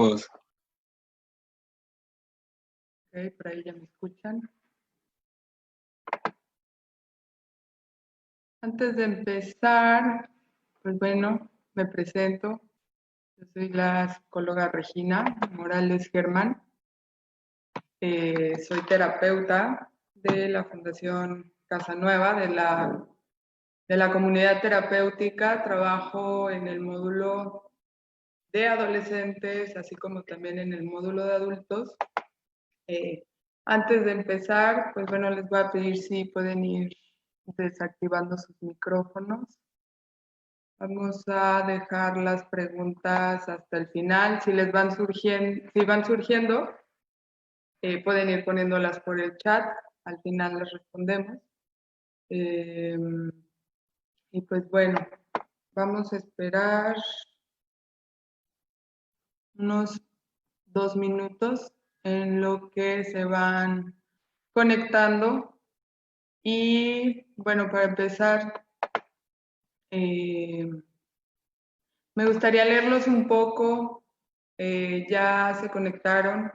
Pues, Ok, por ahí ya me escuchan. Antes de empezar, pues bueno, me presento. Yo soy la psicóloga Regina Morales Germán. Soy terapeuta de la Fundación Casa Nueva, de la comunidad terapéutica. Trabajo en el módulo de adolescentes, así como también en el módulo de adultos. Antes de empezar, pues bueno, les voy a pedir si pueden ir desactivando sus micrófonos. Vamos a dejar las preguntas hasta el final. Si van surgiendo, pueden ir poniéndolas por el chat. Al final las respondemos. Y pues bueno, vamos a esperar unos 2 minutos en lo que se van conectando. Y bueno, para empezar, me gustaría leerlos un poco. Ya se conectaron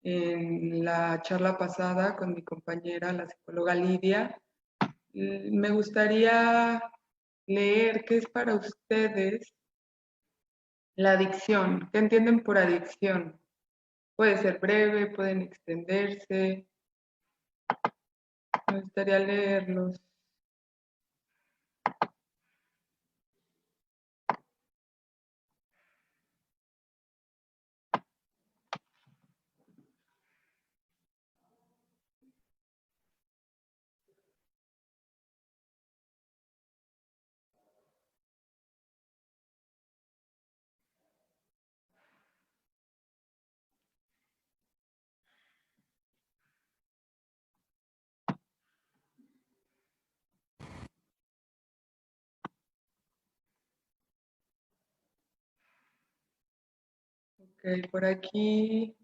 en la charla pasada con mi compañera, la psicóloga Lidia. Me gustaría leer qué es para ustedes la adicción. ¿Qué entienden por adicción? Puede ser breve, pueden extenderse. Me gustaría leerlos. Ok, por aquí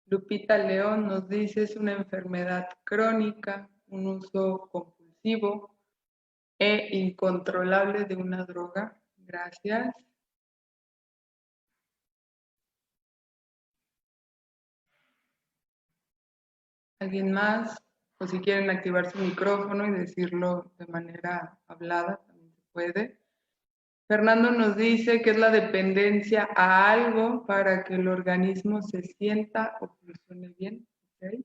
Lupita León nos dice: es una enfermedad crónica, un uso compulsivo e incontrolable de una droga. Gracias. ¿Alguien más? O si quieren activar su micrófono y decirlo de manera hablada, también se puede. Fernando nos dice que es la dependencia a algo para que el organismo se sienta o funcione bien. ¿Okay?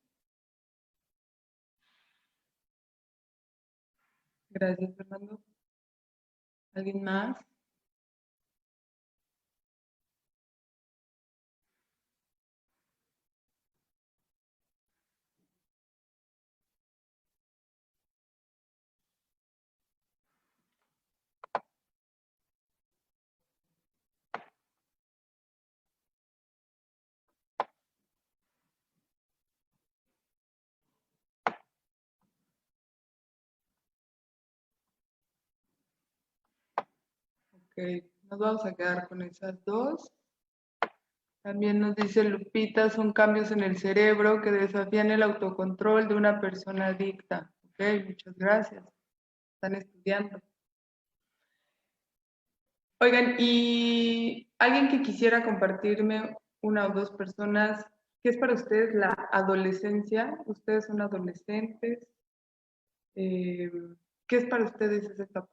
Gracias, Fernando. ¿Alguien más? Ok, nos vamos a quedar con esas dos. También nos dice Lupita: son cambios en el cerebro que desafían el autocontrol de una persona adicta. Ok, muchas gracias. Están estudiando. Oigan, y alguien que quisiera compartirme, una o dos personas, ¿qué es para ustedes la adolescencia? Ustedes son adolescentes. Eh, ¿Qué es para ustedes esa etapa?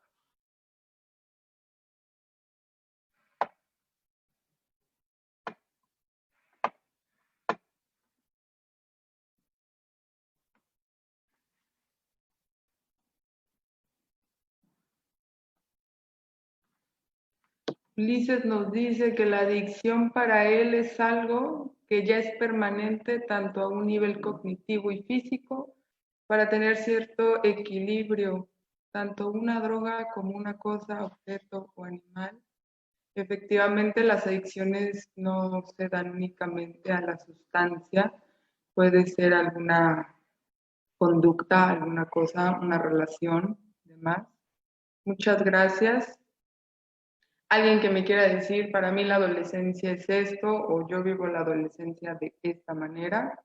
Ulises nos dice que la adicción para él es algo que ya es permanente tanto a un nivel cognitivo y físico para tener cierto equilibrio, tanto una droga como una cosa, objeto o animal. Efectivamente, las adicciones no se dan únicamente a la sustancia, puede ser alguna conducta, alguna cosa, una relación, demás. Muchas gracias. Alguien que me quiera decir: para mí la adolescencia es esto, o yo vivo la adolescencia de esta manera.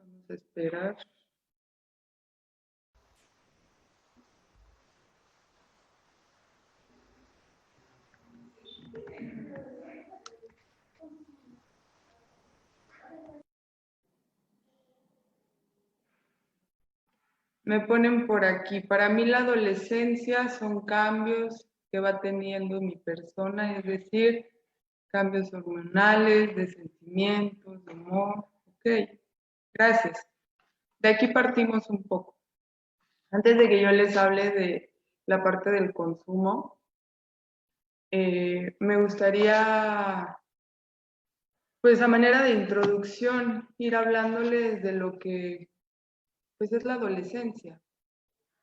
Vamos a esperar. Me ponen por aquí, para mí la adolescencia son cambios que va teniendo mi persona, es decir, cambios hormonales, de sentimientos, de humor. Ok, gracias. De aquí partimos un poco. Antes de que yo les hable de la parte del consumo, me gustaría, pues a manera de introducción, ir hablándoles de lo que pues, es la adolescencia.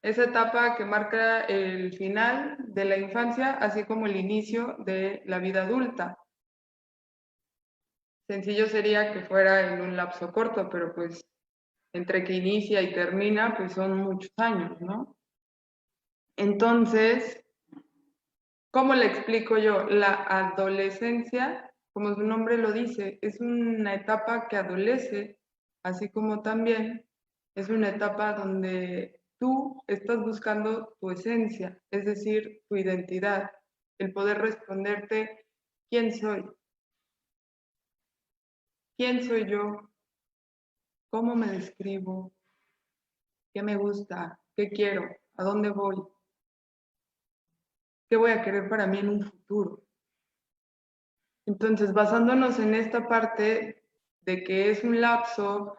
Esa etapa que marca el final de la infancia, así como el inicio de la vida adulta. Sencillo sería que fuera en un lapso corto, pero pues entre que inicia y termina, pues son muchos años, ¿no? Entonces, ¿cómo le explico yo? La adolescencia, como su nombre lo dice, es una etapa que adolece, así como también es una etapa donde tú estás buscando tu esencia, es decir, tu identidad, el poder responderte quién soy, quién soy yo, cómo me describo, qué me gusta, qué quiero, a dónde voy, qué voy a querer para mí en un futuro. Entonces, basándonos en esta parte de que es un lapso,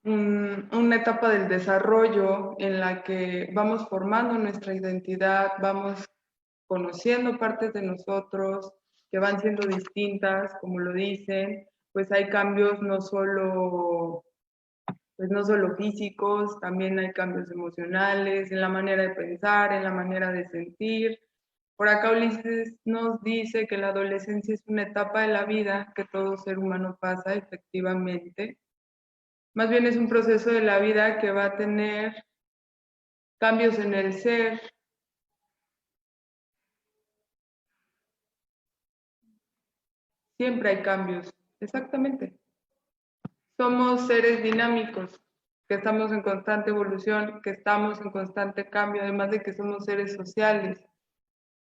una etapa del desarrollo en la que vamos formando nuestra identidad, vamos conociendo partes de nosotros que van siendo distintas, como lo dicen, pues hay cambios no solo físicos, también hay cambios emocionales, en la manera de pensar, en la manera de sentir. Por acá Ulises nos dice que la adolescencia es una etapa de la vida que todo ser humano pasa efectivamente. Más bien es un proceso de la vida que va a tener cambios en el ser. Siempre hay cambios, exactamente. Somos seres dinámicos, que estamos en constante evolución, que estamos en constante cambio, además de que somos seres sociales.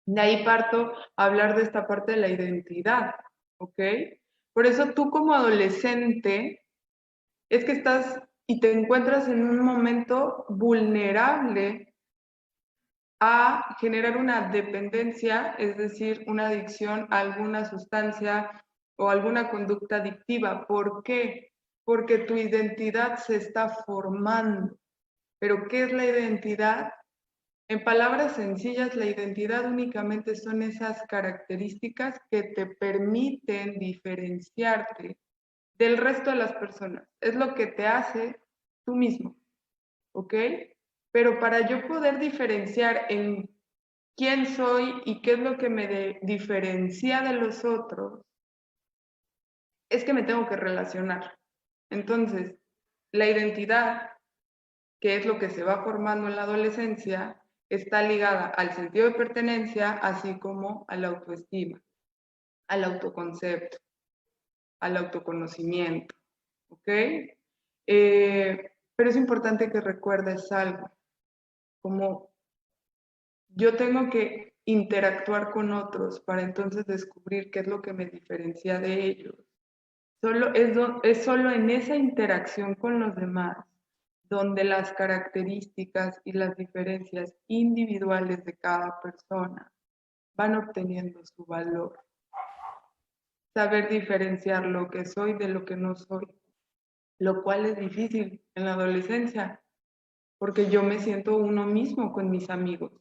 De ahí parto a hablar de esta parte de la identidad, ¿ok? Por eso tú como adolescente es que estás y te encuentras en un momento vulnerable a generar una dependencia, es decir, una adicción a alguna sustancia o alguna conducta adictiva. ¿Por qué? Porque tu identidad se está formando. ¿Pero qué es la identidad? En palabras sencillas, la identidad únicamente son esas características que te permiten diferenciarte del resto de las personas. Es lo que te hace tú mismo, ¿ok? Pero para yo poder diferenciar en quién soy y qué es lo que me diferencia de los otros, es que me tengo que relacionar. Entonces, la identidad, que es lo que se va formando en la adolescencia, está ligada al sentido de pertenencia, así como a la autoestima, al autoconcepto, al autoconocimiento, ¿ok? Pero es importante que recuerdes algo, como yo tengo que interactuar con otros para entonces descubrir qué es lo que me diferencia de ellos. Es solo en esa interacción con los demás donde las características y las diferencias individuales de cada persona van obteniendo su valor. Saber diferenciar lo que soy de lo que no soy, lo cual es difícil en la adolescencia, porque yo me siento uno mismo con mis amigos.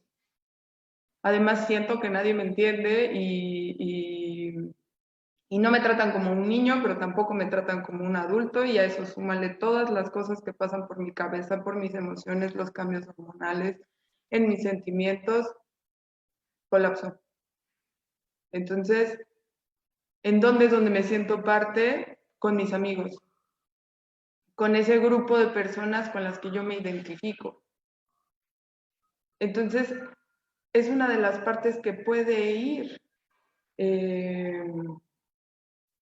Además siento que nadie me entiende y no me tratan como un niño, pero tampoco me tratan como un adulto, y a eso súmale todas las cosas que pasan por mi cabeza, por mis emociones, los cambios hormonales, en mis sentimientos, colapso. Entonces, ¿en dónde es donde me siento parte? Con mis amigos, con ese grupo de personas con las que yo me identifico. Entonces, es una de las partes que puede ir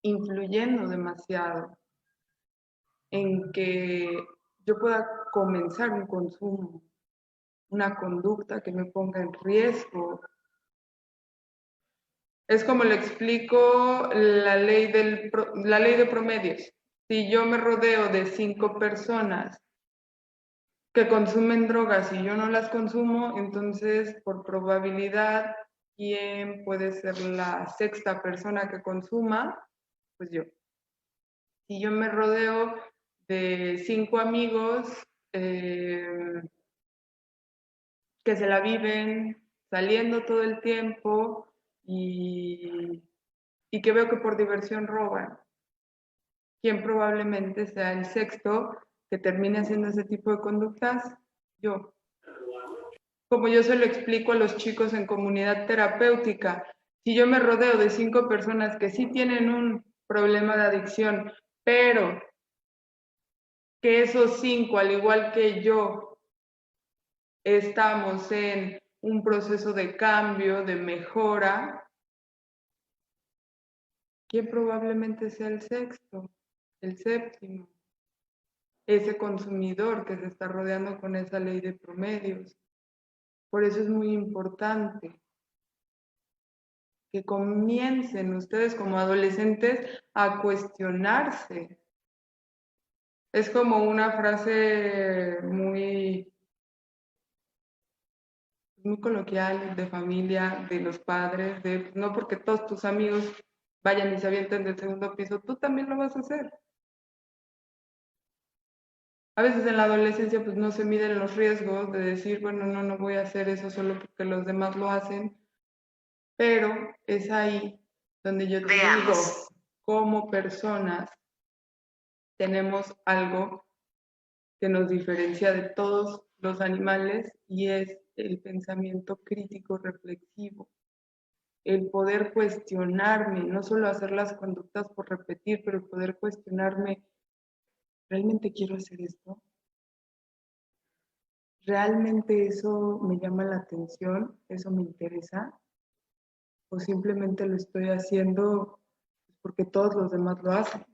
influyendo demasiado. en que yo pueda comenzar un consumo, una conducta que me ponga en riesgo. Es como le explico la ley de promedios. Si yo me rodeo de 5 personas que consumen drogas y yo no las consumo, entonces por probabilidad, ¿quién puede ser la sexta persona que consuma? Pues yo. Si yo me rodeo de 5 amigos que se la viven saliendo todo el tiempo y que veo que por diversión roban, ¿quién probablemente sea el sexto que termine haciendo ese tipo de conductas? Yo. Como yo se lo explico a los chicos en comunidad terapéutica, si yo me rodeo de 5 personas que sí tienen un problema de adicción, pero que esos 5, al igual que yo, estamos en un proceso de cambio, de mejora, ¿quién probablemente sea el sexto, el séptimo? Ese consumidor que se está rodeando con esa ley de promedios. Por eso es muy importante que comiencen ustedes como adolescentes a cuestionarse. Es como una frase muy coloquial de familia, de los padres, de no porque todos tus amigos vayan y se avienten del segundo piso, tú también lo vas a hacer. A veces en la adolescencia pues no se miden los riesgos de decir, bueno, no voy a hacer eso solo porque los demás lo hacen, pero es ahí donde yo te digo, como personas tenemos algo que nos diferencia de todos los animales y es el pensamiento crítico reflexivo, el poder cuestionarme, no solo hacer las conductas por repetir, pero el poder cuestionarme, ¿realmente quiero hacer esto? ¿Realmente eso me llama la atención? ¿Eso me interesa? ¿O simplemente lo estoy haciendo porque todos los demás lo hacen?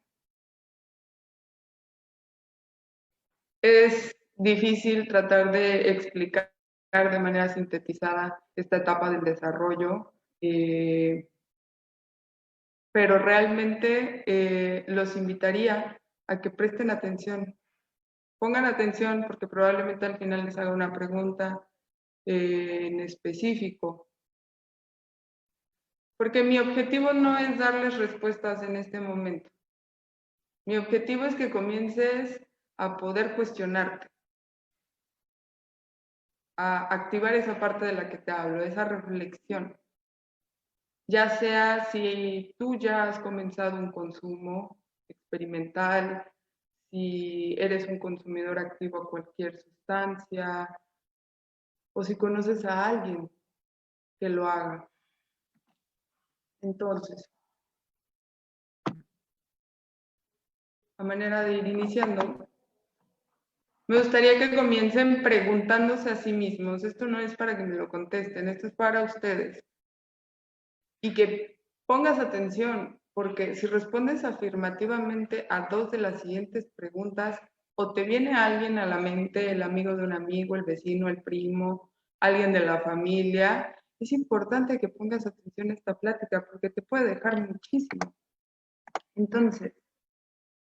Es difícil tratar de explicar de manera sintetizada esta etapa del desarrollo, pero realmente los invitaría a que presten atención. Pongan atención porque probablemente al final les haga una pregunta en específico. Porque mi objetivo no es darles respuestas en este momento. Mi objetivo es que comiences a poder cuestionarte, a activar esa parte de la que te hablo, esa reflexión. Ya sea si tú ya has comenzado un consumo experimental, si eres un consumidor activo a cualquier sustancia, o si conoces a alguien que lo haga. Entonces, a manera de ir iniciando, me gustaría que comiencen preguntándose a sí mismos. Esto no es para que me lo contesten, esto es para ustedes. Y que pongas atención, porque si respondes afirmativamente a 2 de las siguientes preguntas, o te viene alguien a la mente, el amigo de un amigo, el vecino, el primo, alguien de la familia, es importante que pongas atención a esta plática porque te puede dejar muchísimo. Entonces,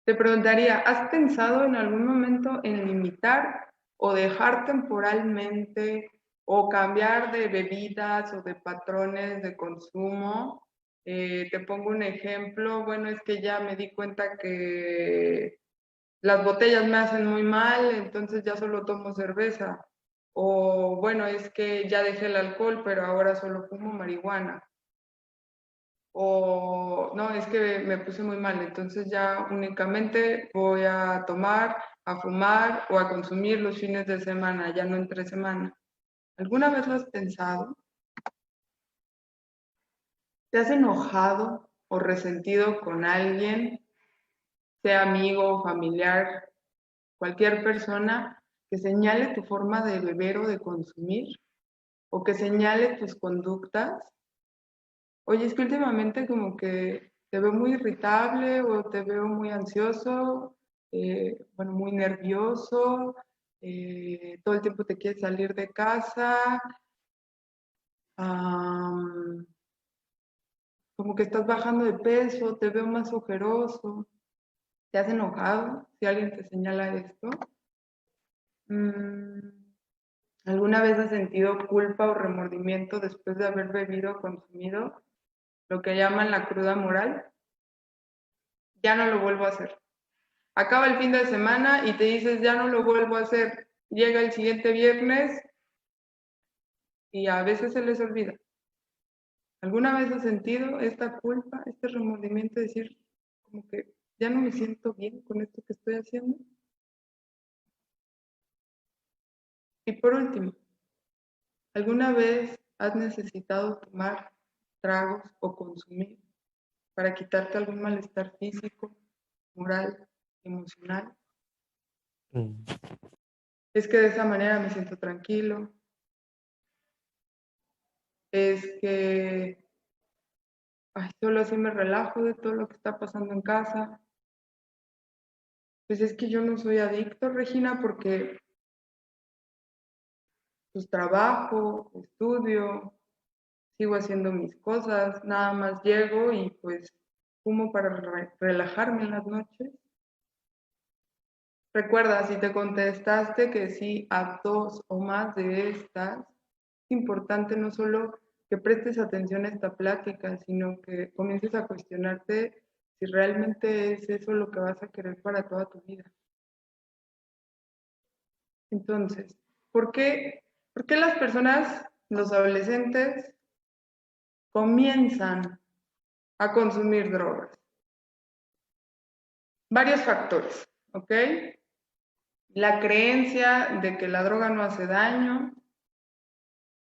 te preguntaría, ¿has pensado en algún momento en limitar o dejar temporalmente o cambiar de bebidas o de patrones de consumo? Te pongo un ejemplo, bueno, es que ya me di cuenta que las botellas me hacen muy mal, entonces ya solo tomo cerveza. O bueno, es que ya dejé el alcohol, pero ahora solo fumo marihuana. O no, es que me puse muy mal, entonces ya únicamente voy a tomar, a fumar o a consumir los fines de semana, ya no entre semana. ¿Alguna vez lo has pensado? ¿Te has enojado o resentido con alguien, sea amigo o familiar, cualquier persona que señale tu forma de beber o de consumir o que señale tus conductas? Oye, es que últimamente como que te veo muy irritable o te veo muy ansioso, bueno, muy nervioso, todo el tiempo te quieres salir de casa, como que estás bajando de peso, te veo más ojeroso, te has enojado si alguien te señala esto. ¿Alguna vez has sentido culpa o remordimiento después de haber bebido o consumido lo que llaman la cruda moral? Ya no lo vuelvo a hacer. Acaba el fin de semana y te dices, ya no lo vuelvo a hacer. Llega el siguiente viernes y a veces se les olvida. ¿Alguna vez has sentido esta culpa, este remordimiento de decir, como que ya no me siento bien con esto que estoy haciendo? Y por último, ¿alguna vez has necesitado tomar tragos o consumir para quitarte algún malestar físico, moral, emocional? Mm. Es que de esa manera me siento tranquilo. Es que solo así me relajo de todo lo que está pasando en casa. Pues es que yo no soy adicto, Regina, porque pues trabajo, estudio, sigo haciendo mis cosas, nada más llego y pues fumo para relajarme en las noches. Recuerda, si te contestaste que sí a 2 o más de estas, es importante no solo que prestes atención a esta plática, sino que comiences a cuestionarte si realmente es eso lo que vas a querer para toda tu vida. Entonces, ¿por qué las personas, los adolescentes, comienzan a consumir drogas? Varios factores, ¿ok? La creencia de que la droga no hace daño,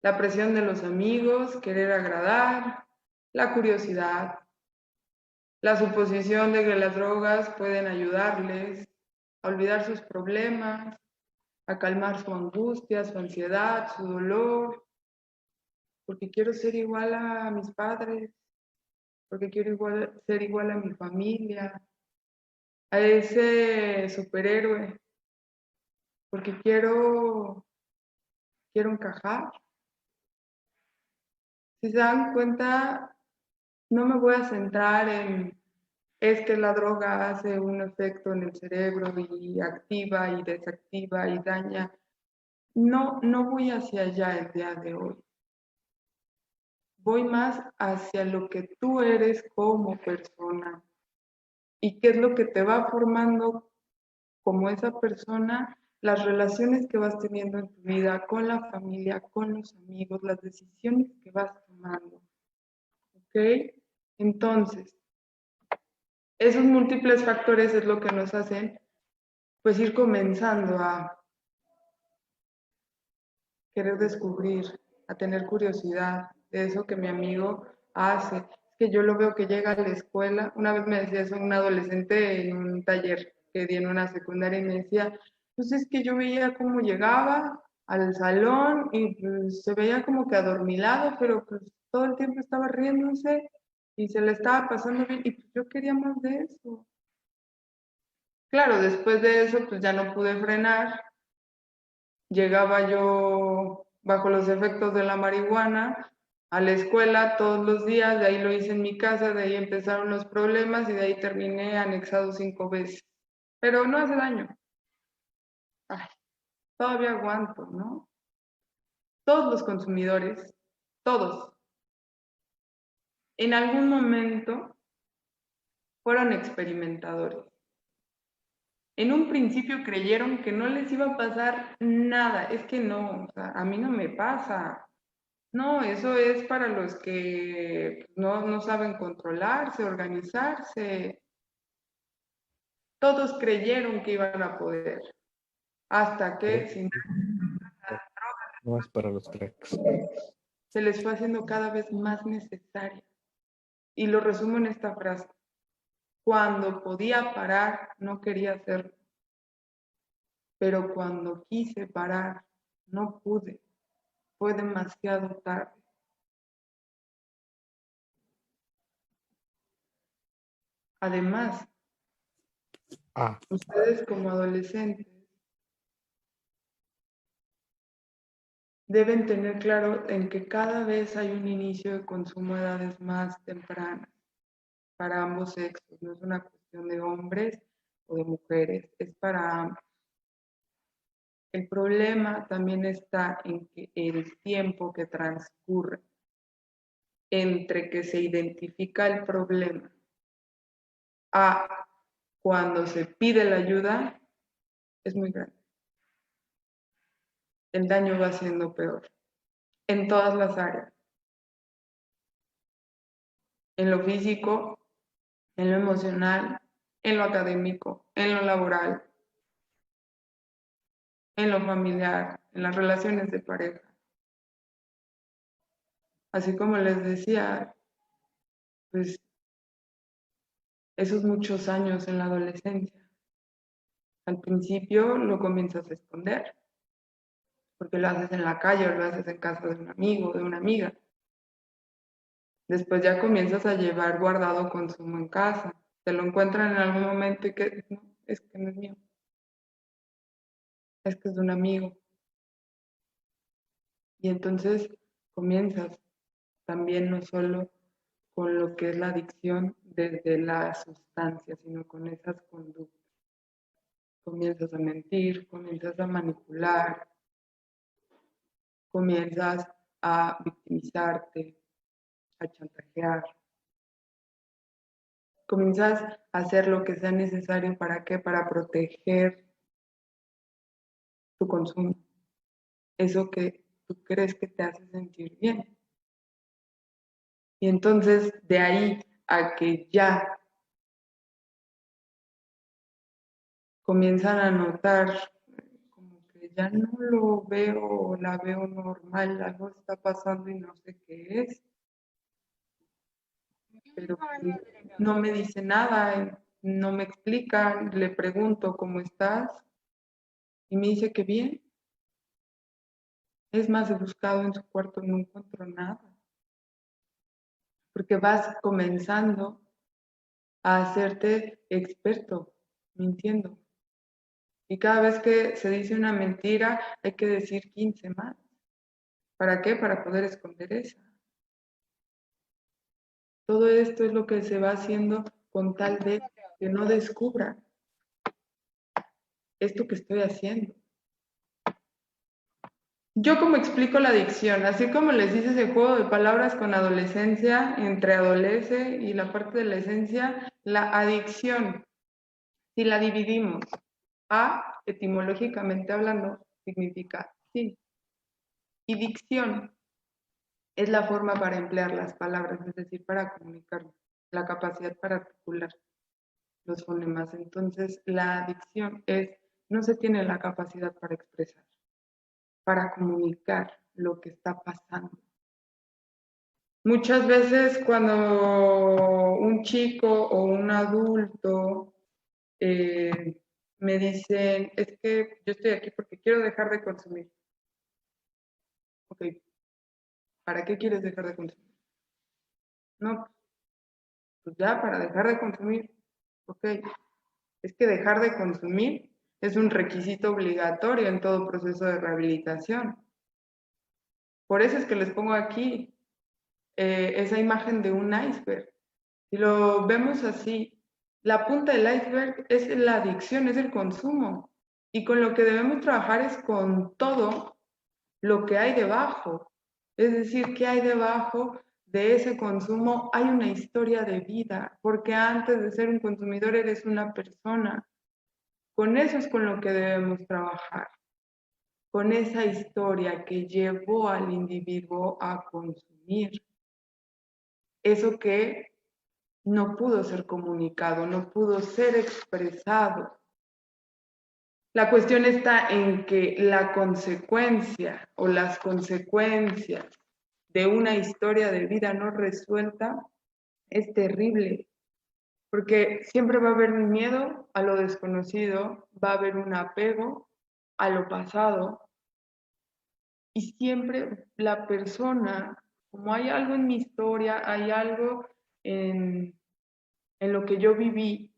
la presión de los amigos, querer agradar, la curiosidad, la suposición de que las drogas pueden ayudarles a olvidar sus problemas, a calmar su angustia, su ansiedad, su dolor, porque quiero ser igual a mis padres, porque quiero ser igual a mi familia, a ese superhéroe, porque quiero encajar. Si se dan cuenta, no me voy a centrar en es que la droga hace un efecto en el cerebro y activa y desactiva y daña. No, no voy hacia allá el día de hoy. Voy más hacia lo que tú eres como persona y qué es lo que te va formando como esa persona, las relaciones que vas teniendo en tu vida con la familia, con los amigos, las decisiones que vas tomando. ¿Ok? Entonces, esos múltiples factores es lo que nos hacen pues ir comenzando a querer descubrir, a tener curiosidad de eso que mi amigo hace. Es que yo lo veo que llega a la escuela, una vez me decía eso un adolescente en un taller que di en una secundaria y me decía, pues es que yo veía cómo llegaba al salón y pues, se veía como que adormilado, pero pues todo el tiempo estaba riéndose y se le estaba pasando bien y pues yo quería más de eso. Claro, después de eso pues ya no pude frenar. Llegaba yo bajo los efectos de la marihuana a la escuela todos los días, de ahí lo hice en mi casa, de ahí empezaron los problemas y de ahí terminé anexado 5 veces. Pero no hace daño. Ay, todavía aguanto, ¿no? Todos los consumidores, todos, en algún momento fueron experimentadores. En un principio creyeron que no les iba a pasar nada. Es que no, o sea, a mí no me pasa. No, eso es para los que no saben controlarse, organizarse. Todos creyeron que iban a poder, hasta que sin No es para los cracks. se les fue haciendo cada vez más necesaria. Y lo resumo en esta frase. Cuando podía parar, no quería hacerlo. Pero cuando quise parar, no pude. Fue demasiado tarde. Además, Ustedes como adolescentes deben tener claro en que cada vez hay un inicio de consumo a edades más tempranas para ambos sexos. No es una cuestión de hombres o de mujeres, es para ambos. El problema también está en que el tiempo que transcurre entre que se identifica el problema a cuando se pide la ayuda es muy grande. El daño va siendo peor en todas las áreas, en lo físico, en lo emocional, en lo académico, en lo laboral, en lo familiar, en las relaciones de pareja. Así como les decía, pues esos muchos años en la adolescencia, al principio lo comienzas a esconder, porque lo haces en la calle o lo haces en casa de un amigo, de una amiga. Después ya comienzas a llevar guardado consumo en casa. Te lo encuentran en algún momento y que no, es que no es mío, es que es de un amigo. Y entonces comienzas también no solo con lo que es la adicción desde la sustancia, sino con esas conductas. Comienzas a mentir, comienzas a manipular, comienzas a victimizarte, a chantajear, comienzas a hacer lo que sea necesario para qué, para proteger tu consumo, eso que tú crees que te hace sentir bien. Y entonces de ahí a que ya comienzan a notar como que ya no lo veo, la veo normal, algo está pasando y no sé qué es, pero no me dice nada, no me explica, le pregunto cómo estás y me dice que bien. Es más, he buscado en su cuarto y no encuentro nada, porque vas comenzando a hacerte experto mintiendo. Y cada vez que se dice una mentira, hay que decir 15 más. ¿Para qué? Para poder esconder esa. Todo esto es lo que se va haciendo con tal de que no descubra esto que estoy haciendo. Yo como explico la adicción, así como les hice ese juego de palabras con adolescencia, entre adolece y la parte de la esencia, la adicción, si la dividimos, a, etimológicamente hablando, significa sí, y dicción es la forma para emplear las palabras, es decir, para comunicar, la capacidad para articular los fonemas. Entonces, la adicción es, no se tiene la capacidad para expresar, para comunicar lo que está pasando. Muchas veces cuando un chico o un adulto me dicen, es que yo estoy aquí porque quiero dejar de consumir. Ok, ¿para qué quieres dejar de consumir? No, pues ya, para dejar de consumir. Ok, es que dejar de consumir es un requisito obligatorio en todo proceso de rehabilitación. Por eso es que les pongo aquí esa imagen de un iceberg. Si lo vemos así, la punta del iceberg es la adicción, es el consumo. Y con lo que debemos trabajar es con todo lo que hay debajo. Es decir, ¿qué hay debajo de ese consumo? Hay una historia de vida, porque antes de ser un consumidor eres una persona. Con eso es con lo que debemos trabajar, con esa historia que llevó al individuo a consumir. Eso que no pudo ser comunicado, no pudo ser expresado. La cuestión está en que la consecuencia o las consecuencias de una historia de vida no resuelta es terrible, porque siempre va a haber un miedo a lo desconocido, va a haber un apego a lo pasado y siempre la persona, como hay algo en mi historia, hay algo en lo que yo viví,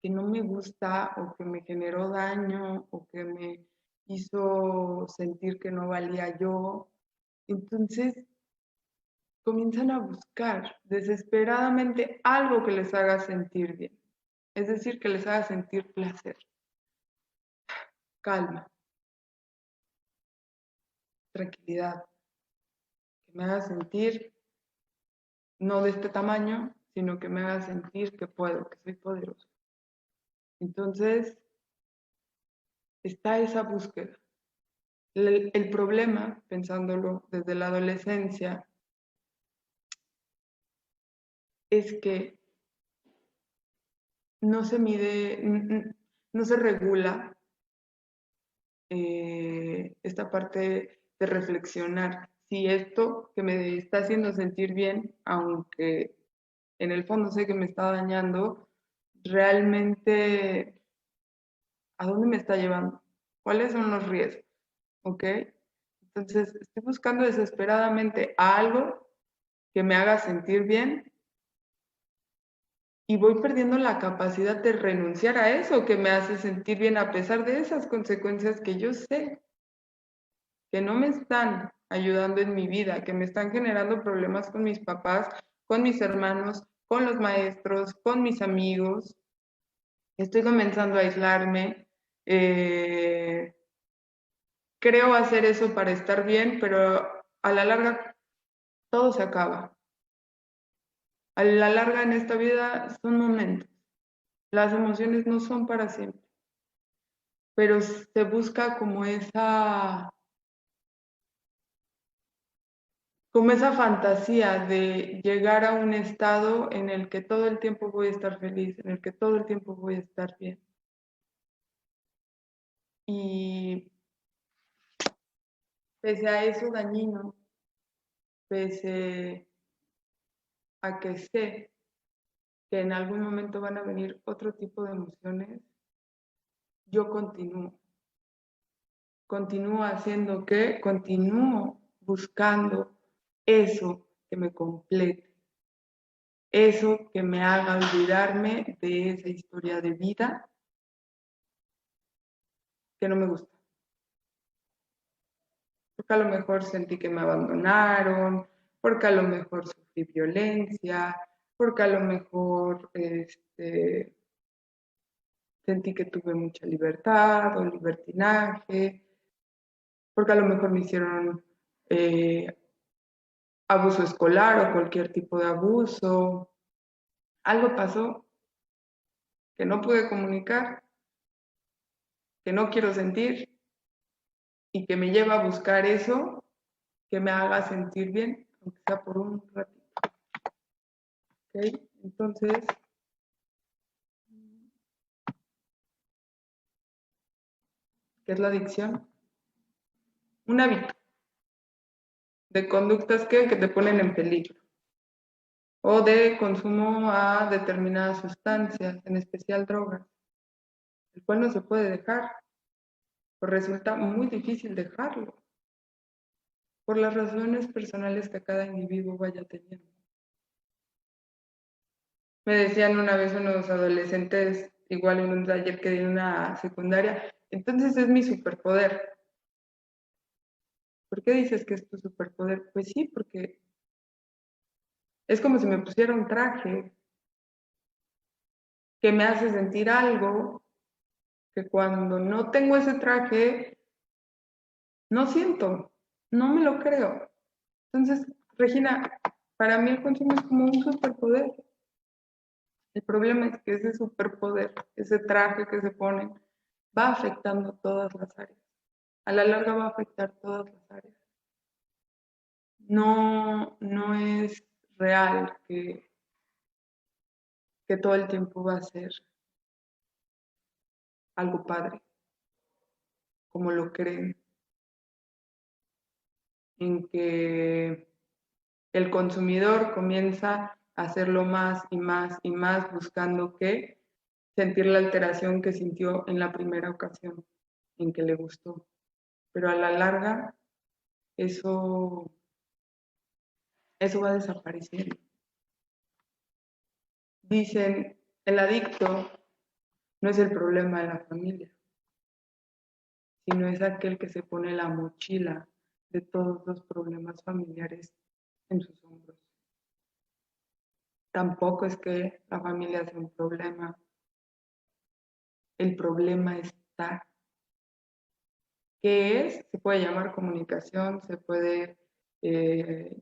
que no me gusta o que me generó daño o que me hizo sentir que no valía yo. Entonces comienzan a buscar desesperadamente algo que les haga sentir bien, es decir, que les haga sentir placer, calma, tranquilidad, que me haga sentir no de este tamaño, sino que me haga sentir que puedo, que soy poderoso. Entonces, está esa búsqueda. El problema, pensándolo desde la adolescencia, es que no se mide, no se regula esta parte de reflexionar si esto que me está haciendo sentir bien, aunque en el fondo sé que me está dañando, realmente a dónde me está llevando, cuáles son los riesgos, ¿ok? Entonces estoy buscando desesperadamente algo que me haga sentir bien y voy perdiendo la capacidad de renunciar a eso que me hace sentir bien a pesar de esas consecuencias que yo sé que no me están ayudando en mi vida, que me están generando problemas con mis papás, con mis hermanos, con los maestros, con mis amigos. Estoy comenzando a aislarme. Creo hacer eso para estar bien, pero a la larga todo se acaba. A la larga en esta vida son momentos. Las emociones no son para siempre, pero se busca como esa fantasía de llegar a un estado en el que todo el tiempo voy a estar feliz, en el que todo el tiempo voy a estar bien. Y pese a eso dañino, pese a que sé que en algún momento van a venir otro tipo de emociones, yo continúo haciendo que, continúo buscando eso que me complete, eso que me haga olvidarme de esa historia de vida que no me gusta. Porque a lo mejor sentí que me abandonaron, porque a lo mejor sufrí violencia, porque a lo mejor sentí que tuve mucha libertad o libertinaje, porque a lo mejor me hicieron abuso escolar o cualquier tipo de abuso. Algo pasó que no pude comunicar, que no quiero sentir y que me lleva a buscar eso que me haga sentir bien, aunque sea por un ratito. ¿Ok? Entonces, ¿qué es la adicción? Un hábito de conductas que te ponen en peligro o de consumo a determinadas sustancias, en especial drogas, el cual no se puede dejar, pues resulta muy difícil dejarlo, por las razones personales que cada individuo vaya teniendo. Me decían una vez unos adolescentes, igual en un taller que di en una secundaria, entonces es mi superpoder. ¿Por qué dices que es tu superpoder? Pues sí, porque es como si me pusiera un traje que me hace sentir algo que cuando no tengo ese traje, no siento, no me lo creo. Entonces, Regina, para mí el consumo es como un superpoder. El problema es que ese superpoder, ese traje que se ponen, va afectando todas las áreas. A la larga va a afectar todas las áreas. No es real que todo el tiempo va a ser algo padre, como lo creen, en que el consumidor comienza a hacerlo más y más y más buscando que sentir la alteración que sintió en la primera ocasión en que le gustó. Pero a la larga eso va desapareciendo. Dicen, el adicto no es el problema de la familia, sino es aquel que se pone la mochila de todos los problemas familiares en sus hombros. Tampoco es que la familia sea un problema. El problema está. ¿Qué es? Se puede llamar comunicación, se puede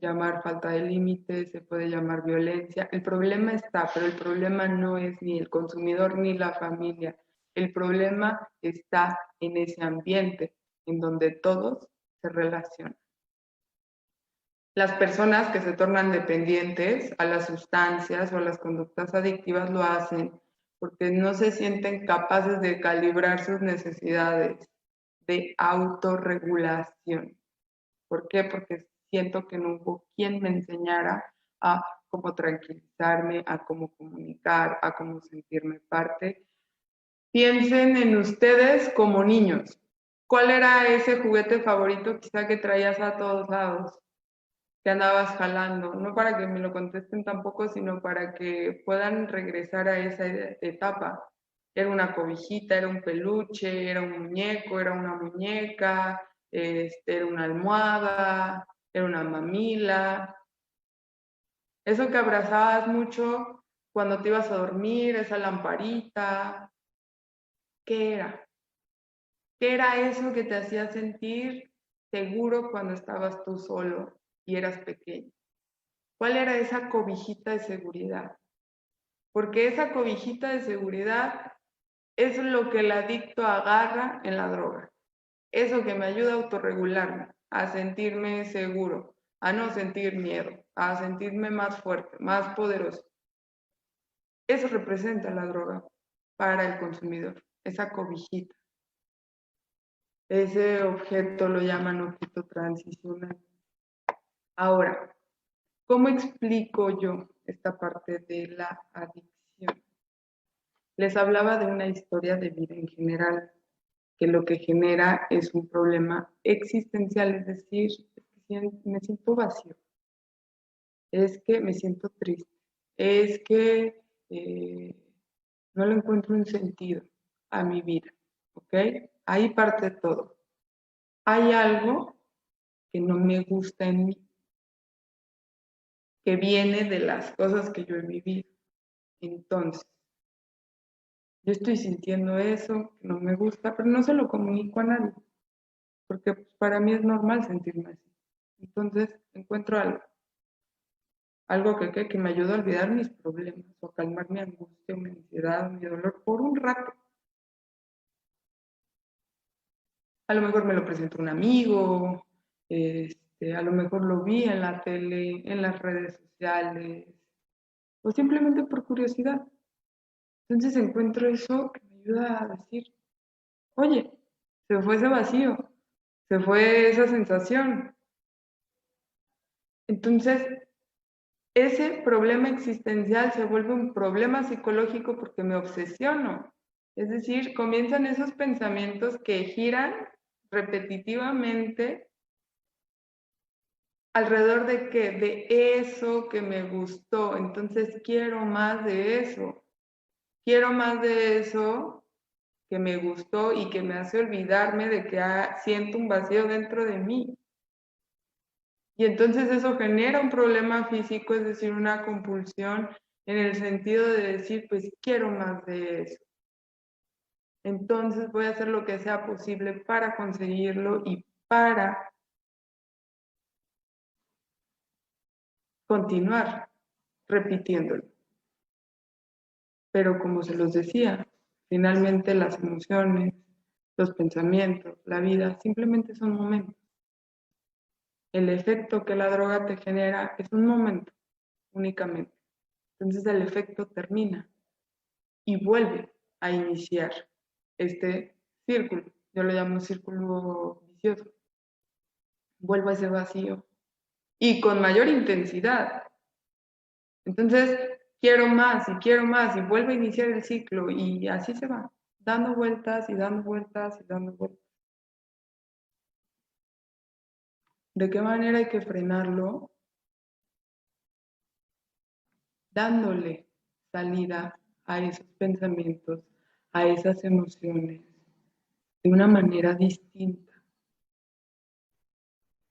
llamar falta de límites, se puede llamar violencia. El problema está, pero el problema no es ni el consumidor ni la familia. El problema está en ese ambiente en donde todos se relacionan. Las personas que se tornan dependientes a las sustancias o a las conductas adictivas lo hacen porque no se sienten capaces de calibrar sus necesidades de autorregulación. ¿Por qué? Porque siento que no hubo quien me enseñara a cómo tranquilizarme, a cómo comunicar, a cómo sentirme parte. Piensen en ustedes como niños. ¿Cuál era ese juguete favorito quizá que traías a todos lados? Que andabas jalando, no para que me lo contesten tampoco, sino para que puedan regresar a esa etapa. Era una cobijita, era un peluche, era un muñeco, era una muñeca, era una almohada, era una mamila. Eso que abrazabas mucho cuando te ibas a dormir, esa lamparita. ¿Qué era? ¿Qué era eso que te hacía sentir seguro cuando estabas tú solo y eras pequeño? ¿Cuál era esa cobijita de seguridad? Porque esa cobijita de seguridad es lo que el adicto agarra en la droga. Eso que me ayuda a autorregularme, a sentirme seguro, a no sentir miedo, a sentirme más fuerte, más poderoso. Eso representa la droga para el consumidor, esa cobijita. Ese objeto lo llaman objeto transicional. Ahora, ¿cómo explico yo esta parte de la adicción? Les hablaba de una historia de vida en general, que lo que genera es un problema existencial, es decir, me siento vacío, es que me siento triste, es que no le encuentro un sentido a mi vida, ¿ok? Ahí parte todo. Hay algo que no me gusta en mí, que viene de las cosas que yo he vivido. Entonces, yo estoy sintiendo eso, que no me gusta, pero no se lo comunico a nadie, porque para mí es normal sentirme así. Entonces, encuentro algo que me ayuda a olvidar mis problemas o a calmar mi angustia, mi ansiedad, mi dolor por un rato. A lo mejor me lo presentó un amigo, a lo mejor lo vi en la tele, en las redes sociales, o simplemente por curiosidad. Entonces encuentro eso que me ayuda a decir, oye, se fue ese vacío, se fue esa sensación. Entonces, ese problema existencial se vuelve un problema psicológico porque me obsesiono. Es decir, comienzan esos pensamientos que giran repetitivamente alrededor de qué, de eso que me gustó. Entonces quiero más de eso. Quiero más de eso que me gustó y que me hace olvidarme de que siento un vacío dentro de mí. Y entonces eso genera un problema físico, es decir, una compulsión en el sentido de decir, pues quiero más de eso. Entonces voy a hacer lo que sea posible para conseguirlo y para continuar repitiéndolo. Pero como se los decía, finalmente las emociones, los pensamientos, la vida, simplemente son momentos. El efecto que la droga te genera es un momento únicamente. Entonces el efecto termina y vuelve a iniciar este círculo. Yo lo llamo círculo vicioso. Vuelvo a ese vacío y con mayor intensidad. Entonces quiero más y vuelve a iniciar el ciclo y así se va, dando vueltas y dando vueltas y dando vueltas. ¿De qué manera hay que frenarlo? Dándole salida a esos pensamientos, a esas emociones de una manera distinta.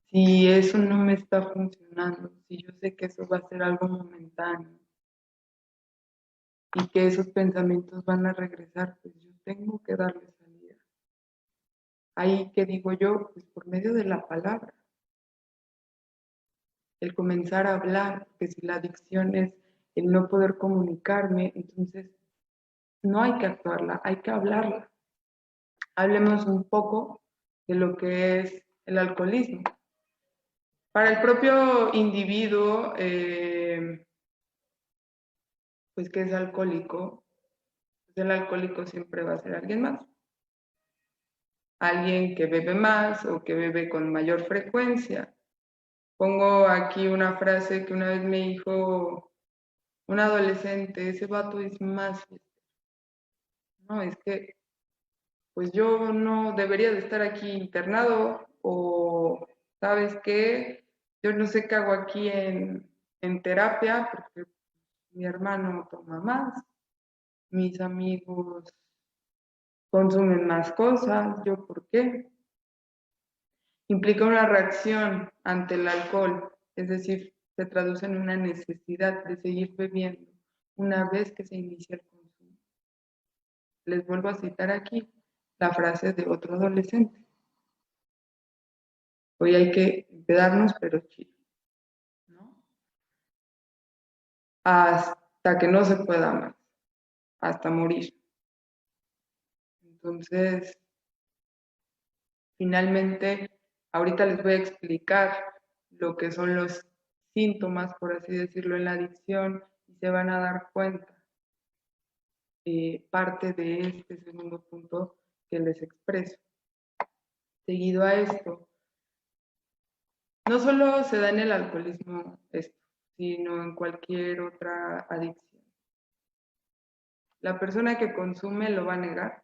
Si eso no me está funcionando, si yo sé que eso va a ser algo momentáneo y que esos pensamientos van a regresar, pues yo tengo que darle salida. Ahí que digo yo, pues por medio de la palabra, el comenzar a hablar, que si la adicción es el no poder comunicarme, entonces no hay que actuarla, hay que hablarla. Hablemos un poco de lo que es el alcoholismo. Para el propio individuo, pues que es alcohólico, pues el alcohólico siempre va a ser alguien más. Alguien que bebe más o que bebe con mayor frecuencia. Pongo aquí una frase que una vez me dijo un adolescente, ese vato es más. No, es que pues yo no debería de estar aquí internado o, ¿sabes qué? Yo no sé qué hago aquí en terapia porque mi hermano toma más, mis amigos consumen más cosas, ¿yo por qué? Implica una reacción ante el alcohol, es decir, se traduce en una necesidad de seguir bebiendo una vez que se inicia el consumo. Les vuelvo a citar aquí la frase de otro adolescente. Hoy hay que empedarnos, pero chido, ¿no? Hasta que no se pueda más, hasta morir. Entonces, finalmente, ahorita les voy a explicar lo que son los síntomas, por así decirlo, en la adicción y se van a dar cuenta parte de este segundo punto que les expreso. Seguido a esto, no solo se da en el alcoholismo esto, sino en cualquier otra adicción. La persona que consume lo va a negar,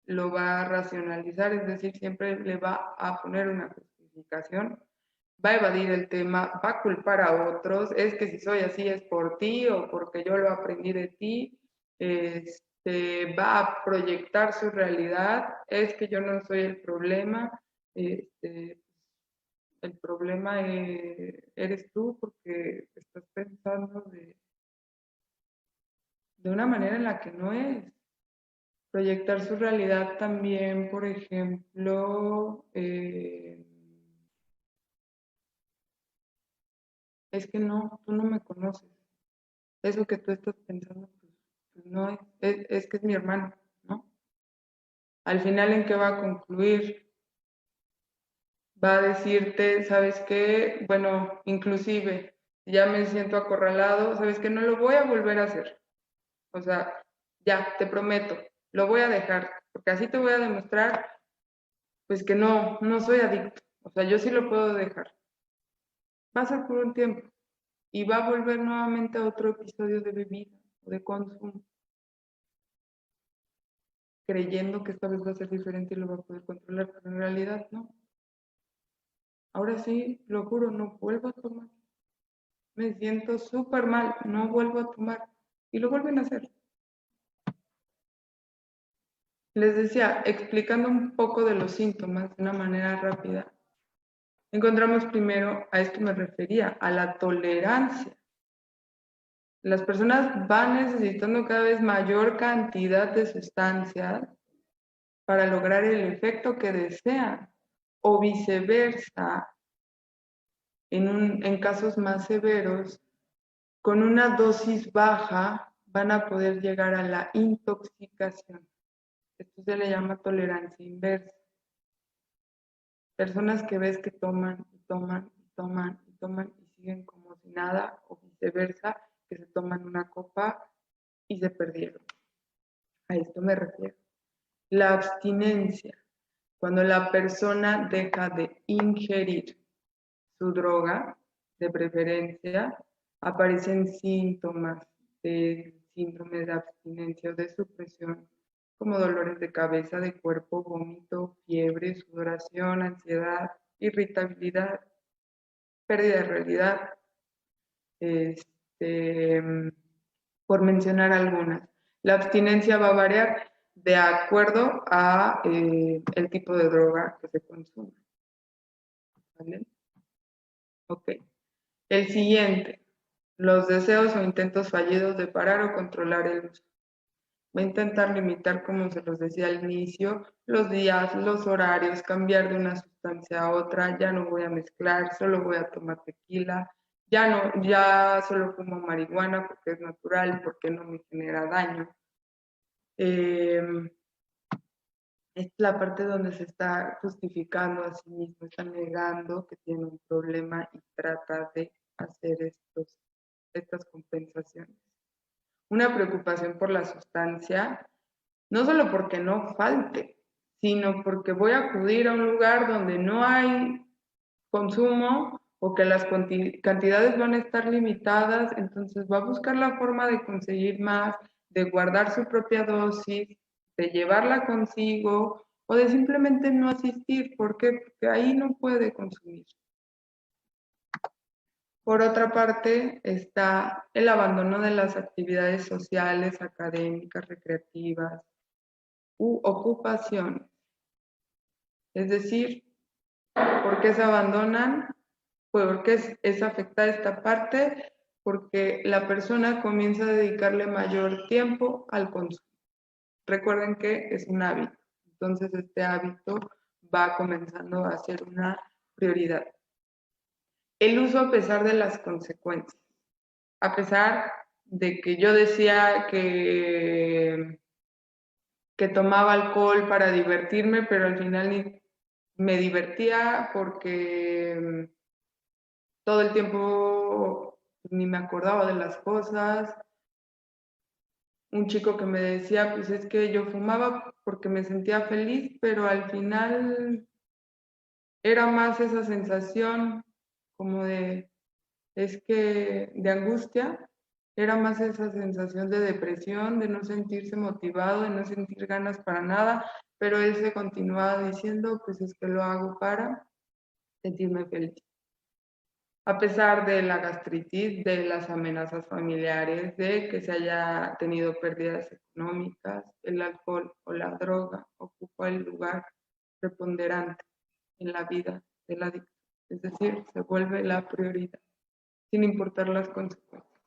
lo va a racionalizar, es decir, siempre le va a poner una justificación, va a evadir el tema, va a culpar a otros, es que si soy así es por ti o porque yo lo aprendí de ti, va a proyectar su realidad, es que yo no soy el problema, el problema eres tú porque estás pensando de una manera en la que no es. Proyectar su realidad también, por ejemplo, es que no, tú no me conoces. Eso que tú estás pensando, pues no es que es mi hermano, ¿no? Al final, ¿en qué va a concluir? Va a decirte, ¿sabes qué? Bueno, inclusive, ya me siento acorralado, ¿sabes qué? No lo voy a volver a hacer. O sea, ya, te prometo, lo voy a dejar, porque así te voy a demostrar, pues que no soy adicto. O sea, yo sí lo puedo dejar. Va a ser por un tiempo y va a volver nuevamente a otro episodio de bebida o de consumo, creyendo que esta vez va a ser diferente y lo va a poder controlar, pero en realidad no. Ahora sí, lo juro, no vuelvo a tomar. Me siento súper mal, no vuelvo a tomar. Y lo vuelven a hacer. Les decía, explicando un poco de los síntomas de una manera rápida, encontramos primero, a esto me refería, a la tolerancia. Las personas van necesitando cada vez mayor cantidad de sustancias para lograr el efecto que desean, o viceversa, en casos más severos, con una dosis baja van a poder llegar a la intoxicación. Esto se le llama tolerancia inversa. Personas que ves que toman y toman y toman y toman y siguen como si nada, o viceversa, que se toman una copa y se perdieron. A esto me refiero. La abstinencia, cuando la persona deja de ingerir su droga, de preferencia, aparecen síntomas del síndrome de abstinencia o de supresión, como dolores de cabeza, de cuerpo, vómito, fiebre, sudoración, ansiedad, irritabilidad, pérdida de realidad, por mencionar algunas. La abstinencia va a variar. de acuerdo a el tipo de droga que se consume. ¿Vale? Ok. El siguiente, los deseos o intentos fallidos de parar o controlar el uso. Voy a intentar limitar, como se los decía al inicio, los días, los horarios, cambiar de una sustancia a otra, ya no voy a mezclar, solo voy a tomar tequila, ya solo como marihuana porque es natural, porque no me genera daño. Es la parte donde se está justificando a sí mismo, está negando que tiene un problema y trata de hacer estas compensaciones. Una preocupación por la sustancia, no solo porque no falte, sino porque voy a acudir a un lugar donde no hay consumo o que las cantidades van a estar limitadas, entonces va a buscar la forma de conseguir más, de guardar su propia dosis, de llevarla consigo o de simplemente no asistir. ¿Por qué? Porque ahí no puede consumir. Por otra parte, está el abandono de las actividades sociales, académicas, recreativas u ocupaciones. Es decir, ¿por qué se abandonan? Porque es afectada esta parte, porque la persona comienza a dedicarle mayor tiempo al consumo. Recuerden que es un hábito, entonces este hábito va comenzando a ser una prioridad. El uso a pesar de las consecuencias. A pesar de que yo decía que tomaba alcohol para divertirme, pero al final me divertía porque todo el tiempo ni me acordaba de las cosas. Un chico que me decía, pues es que yo fumaba porque me sentía feliz, pero al final era más esa sensación como es que de angustia, era más esa sensación de depresión, de no sentirse motivado, de no sentir ganas para nada, pero él se continuaba diciendo, pues es que lo hago para sentirme feliz. A pesar de la gastritis, de las amenazas familiares, de que se haya tenido pérdidas económicas, el alcohol o la droga ocupa el lugar preponderante en la vida del adicto, es decir, se vuelve la prioridad, sin importar las consecuencias.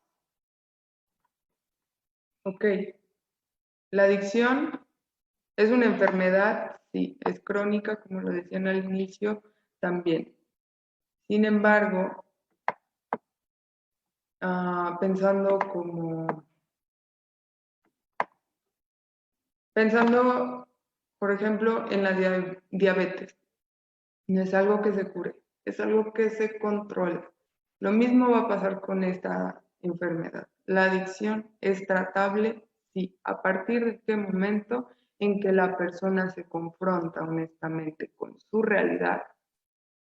Ok, la adicción es una enfermedad, sí, es crónica, como lo decían al inicio, también. Sin embargo, pensando, por ejemplo, en la diabetes, no es algo que se cure, es algo que se controla. Lo mismo va a pasar con esta enfermedad. La adicción es tratable, sí, a partir de qué momento en que la persona se confronta honestamente con su realidad,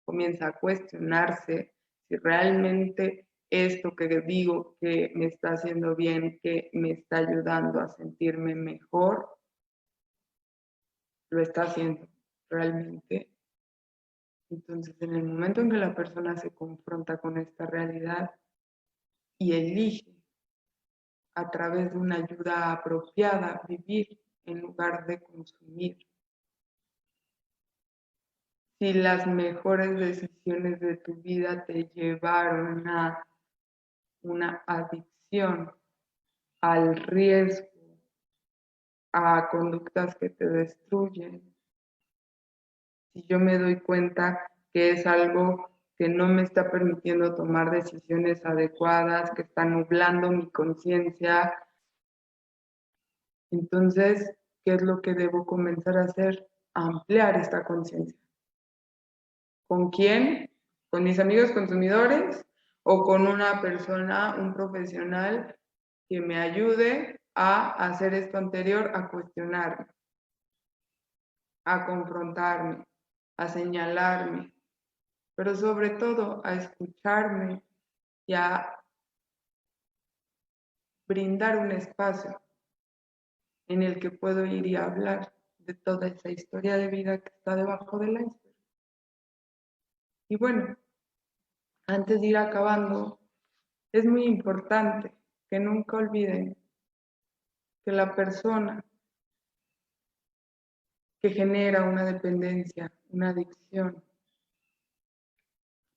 comienza a cuestionarse si realmente esto que digo que me está haciendo bien, que me está ayudando a sentirme mejor, lo está haciendo realmente. Entonces, en el momento en que la persona se confronta con esta realidad y elige a través de una ayuda apropiada vivir en lugar de consumir, si las mejores decisiones de tu vida te llevaron a una adicción, al riesgo, a conductas que te destruyen, si yo me doy cuenta que es algo que no me está permitiendo tomar decisiones adecuadas, que está nublando mi conciencia, entonces, ¿qué es lo que debo comenzar a hacer? A ampliar esta conciencia. ¿Con quién? ¿Con mis amigos consumidores o con una persona, un profesional que me ayude a hacer esto anterior, a cuestionarme, a confrontarme, a señalarme, pero sobre todo a escucharme y a brindar un espacio en el que puedo ir y hablar de toda esa historia de vida que está debajo del iceberg? Y bueno, antes de ir acabando, es muy importante que nunca olviden que la persona que genera una dependencia, una adicción,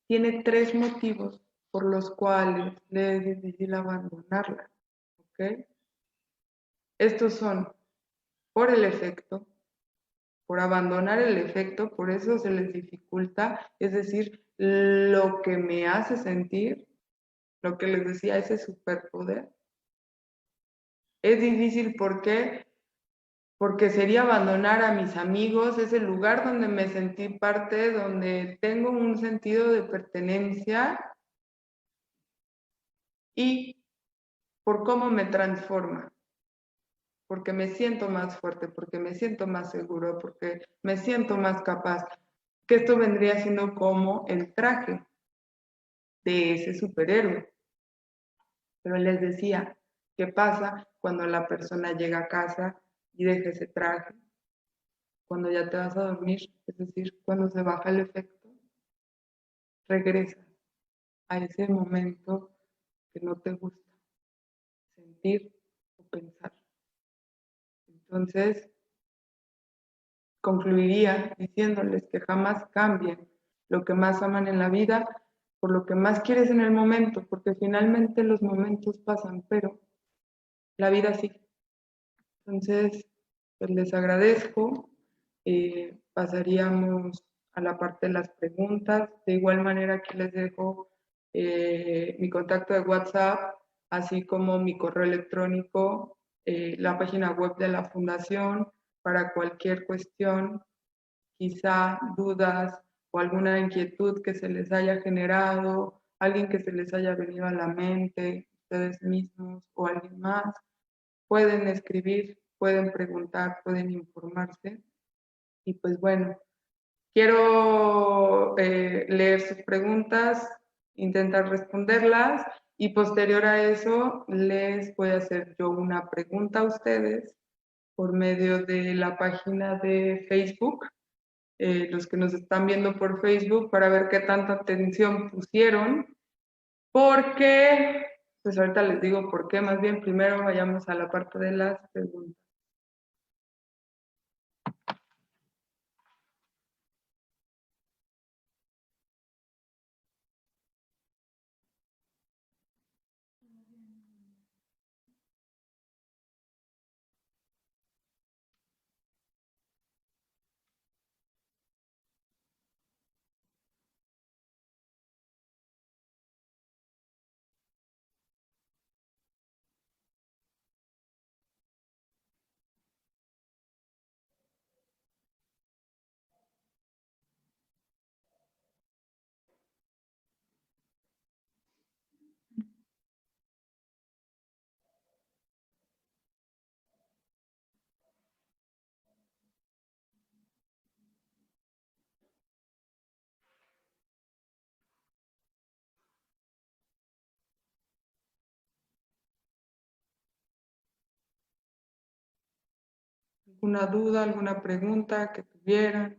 tiene 3 motivos por los cuales le es difícil abandonarla. ¿Ok? Estos son por el efecto, por abandonar el efecto, por eso se les dificulta, es decir, lo que me hace sentir, lo que les decía, ese superpoder. Es difícil, ¿por qué? Porque sería abandonar a mis amigos, ese lugar donde me sentí parte, donde tengo un sentido de pertenencia y por cómo me transforma, porque me siento más fuerte, porque me siento más seguro, porque me siento más capaz, que esto vendría siendo como el traje de ese superhéroe. Pero les decía, ¿qué pasa cuando la persona llega a casa y deja ese traje? Cuando ya te vas a dormir, es decir, cuando se baja el efecto, regresas a ese momento que no te gusta sentir o pensar. Entonces, concluiría diciéndoles que jamás cambien lo que más aman en la vida por lo que más quieres en el momento, porque finalmente los momentos pasan, pero la vida sí. Entonces, pues les agradezco. Pasaríamos a la parte de las preguntas. De igual manera, aquí les dejo mi contacto de WhatsApp, así como mi correo electrónico, la página web de la fundación para cualquier cuestión, quizá dudas o alguna inquietud que se les haya generado, alguien que se les haya venido a la mente, ustedes mismos o alguien más. Pueden escribir, pueden preguntar, pueden informarse. Y pues bueno, quiero leer sus preguntas, intentar responderlas y posterior a eso les voy a hacer yo una pregunta a ustedes por medio de la página de Facebook, los que nos están viendo por Facebook, para ver qué tanta atención pusieron, porque, pues ahorita les digo por qué, más bien primero vayamos a la parte de las preguntas. ¿Alguna duda, alguna pregunta que tuvieran?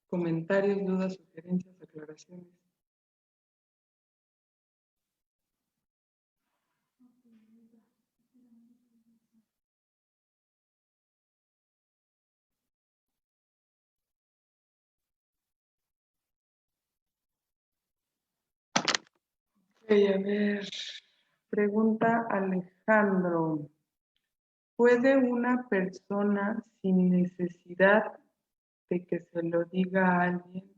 Comentarios, dudas, sugerencias, aclaraciones. Ok, a ver, pregunta Alejandro. ¿Puede una persona sin necesidad de que se lo diga a alguien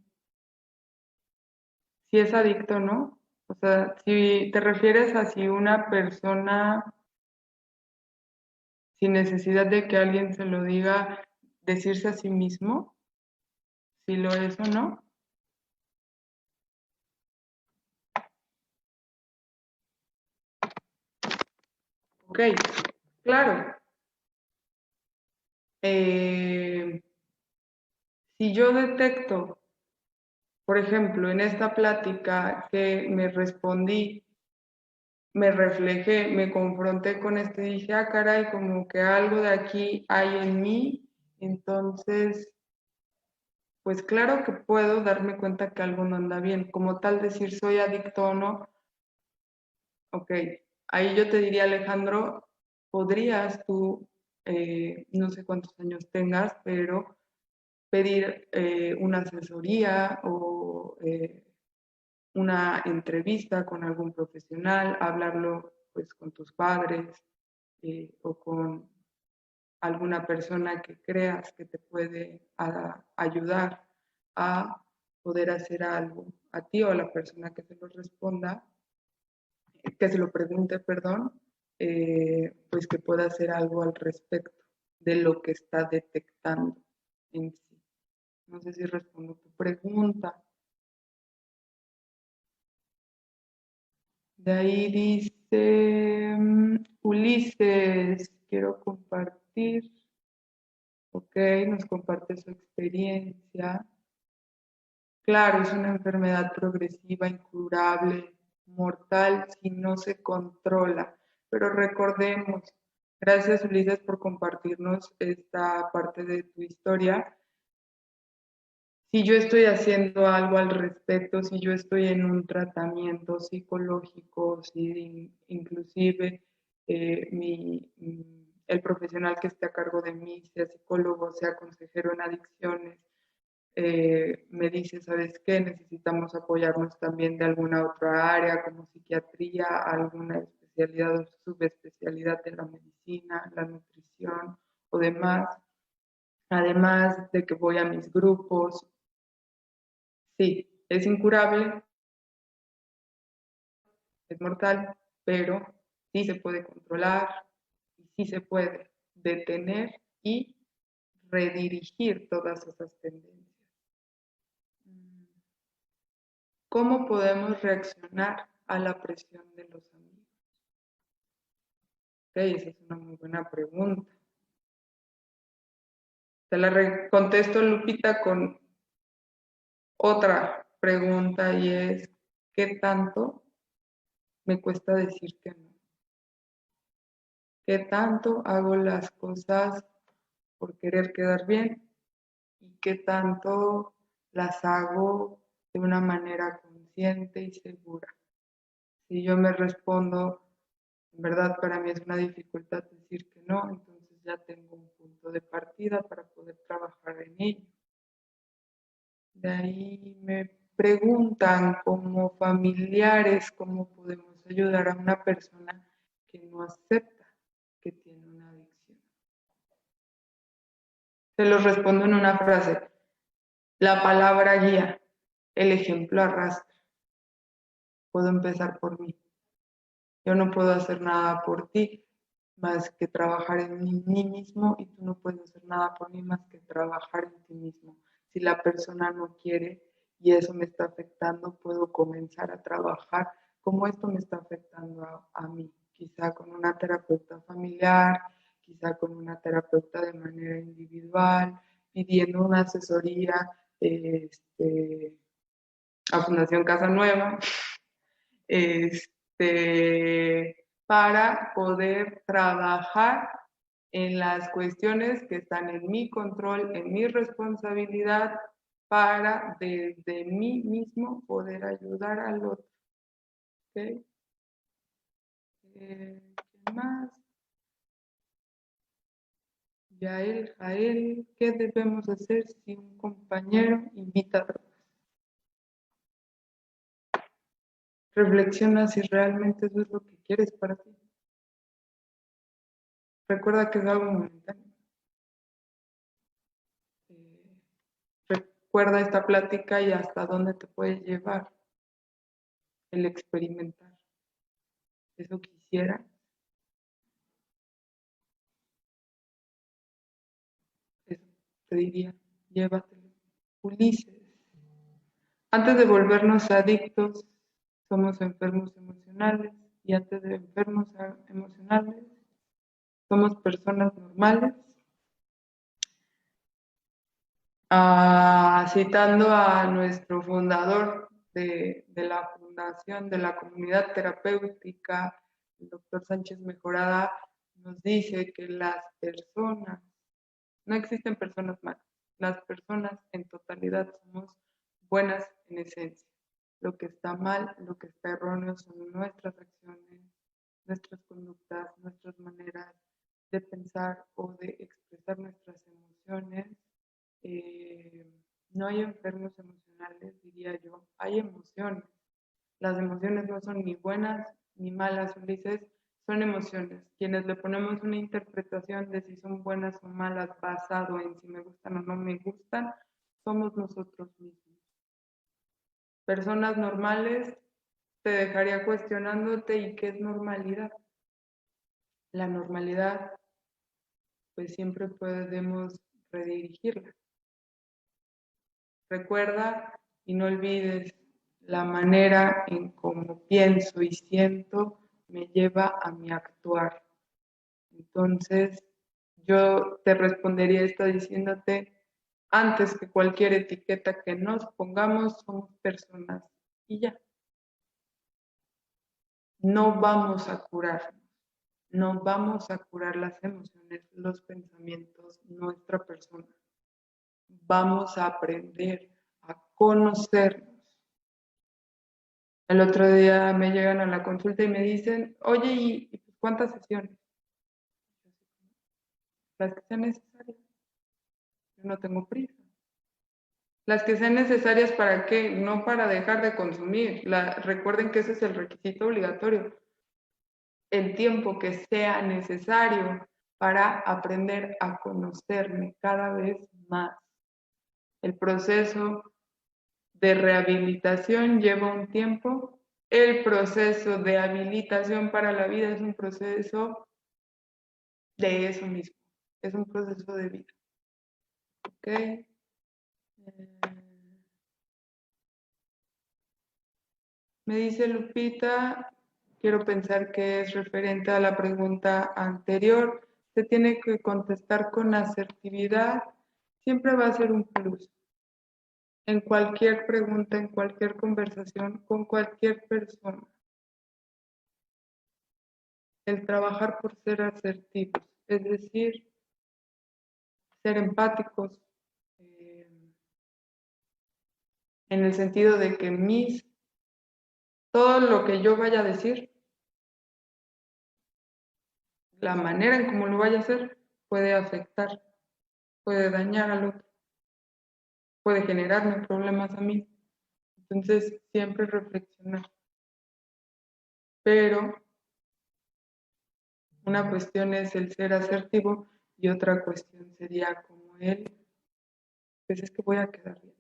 si es adicto, no? O sea, si te refieres a si una persona sin necesidad de que alguien se lo diga, decirse a sí mismo, si lo es o no. Ok, claro. Si yo detecto, por ejemplo, en esta plática que me respondí me reflejé, me confronté con esto y dije, ah, caray, como que algo de aquí hay en mí, entonces, pues claro que puedo darme cuenta que algo no anda bien, como tal decir soy adicto o no, ok, ahí yo te diría, Alejandro, podrías tú, no sé cuántos años tengas, pero pedir una asesoría o una entrevista con algún profesional, hablarlo pues con tus padres o con alguna persona que creas que te puede ayudar a poder hacer algo, a ti o a la persona que te lo responda, que se lo pregunte, perdón, pues que pueda hacer algo al respecto de lo que está detectando en sí. No sé si respondo tu pregunta. De ahí dice Ulises, quiero compartir. Ok, nos comparte su experiencia. Claro, es una enfermedad progresiva, incurable, mortal si no se controla. Pero recordemos, gracias Ulises por compartirnos esta parte de tu historia. Si yo estoy haciendo algo al respecto, si yo estoy en un tratamiento psicológico, si inclusive el profesional que esté a cargo de mí, sea psicólogo, sea consejero en adicciones, me dice, ¿sabes qué? Necesitamos apoyarnos también de alguna otra área como psiquiatría, alguna especialidad o subespecialidad de la medicina, la nutrición o demás. Además de que voy a mis grupos, sí, es incurable, es mortal, pero sí se puede controlar y sí se puede detener y redirigir todas esas tendencias. ¿Cómo podemos reaccionar a la presión de los amigos? Okay, esa es una muy buena pregunta. Te la contesto, Lupita, con otra pregunta y es, ¿qué tanto me cuesta decir que no? ¿Qué tanto hago las cosas por querer quedar bien y qué tanto las hago de una manera consciente y segura? Si yo me respondo, en verdad para mí es una dificultad decir que no, entonces ya tengo un punto de partida para poder trabajar en ello. De ahí me preguntan como familiares cómo podemos ayudar a una persona que no acepta que tiene una adicción. Se los respondo en una frase. La palabra guía, el ejemplo arrastra. Puedo empezar por mí. Yo no puedo hacer nada por ti más que trabajar en mí mismo y tú no puedes hacer nada por mí más que trabajar en ti mismo. Si la persona no quiere y eso me está afectando, puedo comenzar a trabajar como esto me está afectando a mí, quizá con una terapeuta familiar, quizá con una terapeuta de manera individual, pidiendo una asesoría a Fundación Casa Nueva, para poder trabajar en las cuestiones que están en mi control, en mi responsabilidad, para desde mí mismo poder ayudar al otro. ¿Okay? ¿Qué más? Jael, ¿qué debemos hacer si un compañero invita a drogas? Reflexiona si realmente eso es lo que quieres para ti. Recuerda que es algo momentáneo. Recuerda esta plática y hasta dónde te puede llevar el experimentar. Eso quisiera. Eso te diría, llévatelo. Ulises. Antes de volvernos adictos, somos enfermos emocionales y antes de enfermos emocionales, somos personas normales. Citando a nuestro fundador de la fundación, de la comunidad terapéutica, el doctor Sánchez Mejorada, nos dice que las personas, no existen personas malas, las personas en totalidad somos buenas en esencia. Lo que está mal, lo que está erróneo son nuestras acciones, nuestras conductas, nuestras maneras de pensar o de expresar nuestras emociones. No hay enfermos emocionales, diría yo, hay emociones. Las emociones no son ni buenas ni malas, Ulises, son emociones. Quienes le ponemos una interpretación de si son buenas o malas basado en si me gustan o no me gustan, somos nosotros mismos. Personas normales, te dejaría cuestionándote y qué es normalidad. La normalidad, pues siempre podemos redirigirla. Recuerda y no olvides la manera en cómo pienso y siento me lleva a mi actuar. Entonces, yo te respondería esto diciéndote, antes que cualquier etiqueta que nos pongamos, somos personas y ya. No vamos a curarnos, no vamos a curar las emociones, los pensamientos, nuestra persona. Vamos a aprender a conocernos. El otro día me llegan a la consulta y me dicen, oye, ¿y cuántas sesiones? Las que sean necesarias. Yo no tengo prisa. Las que sean necesarias para qué, no para dejar de consumir. Recuerden que ese es el requisito obligatorio. El tiempo que sea necesario para aprender a conocerme cada vez más. El proceso de rehabilitación lleva un tiempo. El proceso de habilitación para la vida es un proceso de eso mismo. Es un proceso de vida. ¿Ok? Me dice Lupita, quiero pensar que es referente a la pregunta anterior. Se tiene que contestar con asertividad. Siempre va a ser un plus. En cualquier pregunta, en cualquier conversación, con cualquier persona. El trabajar por ser asertivos, es decir, ser empáticos, en el sentido de que todo lo que yo vaya a decir, la manera en cómo lo vaya a hacer, puede afectar, puede dañar al otro, puede generarme problemas a mí. Entonces, siempre reflexionar. Pero una cuestión es el ser asertivo y otra cuestión sería como pues es que voy a quedar bien.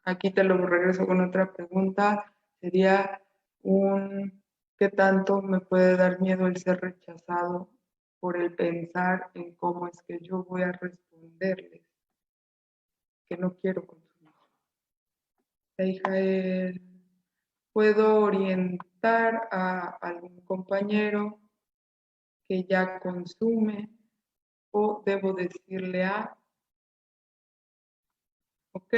Aquí te lo regreso con otra pregunta. Sería ¿qué tanto me puede dar miedo el ser rechazado por el pensar en cómo es que yo voy a responderles que no quiero consumir? ¿Puedo orientar a algún compañero que ya consume o debo decirle ok?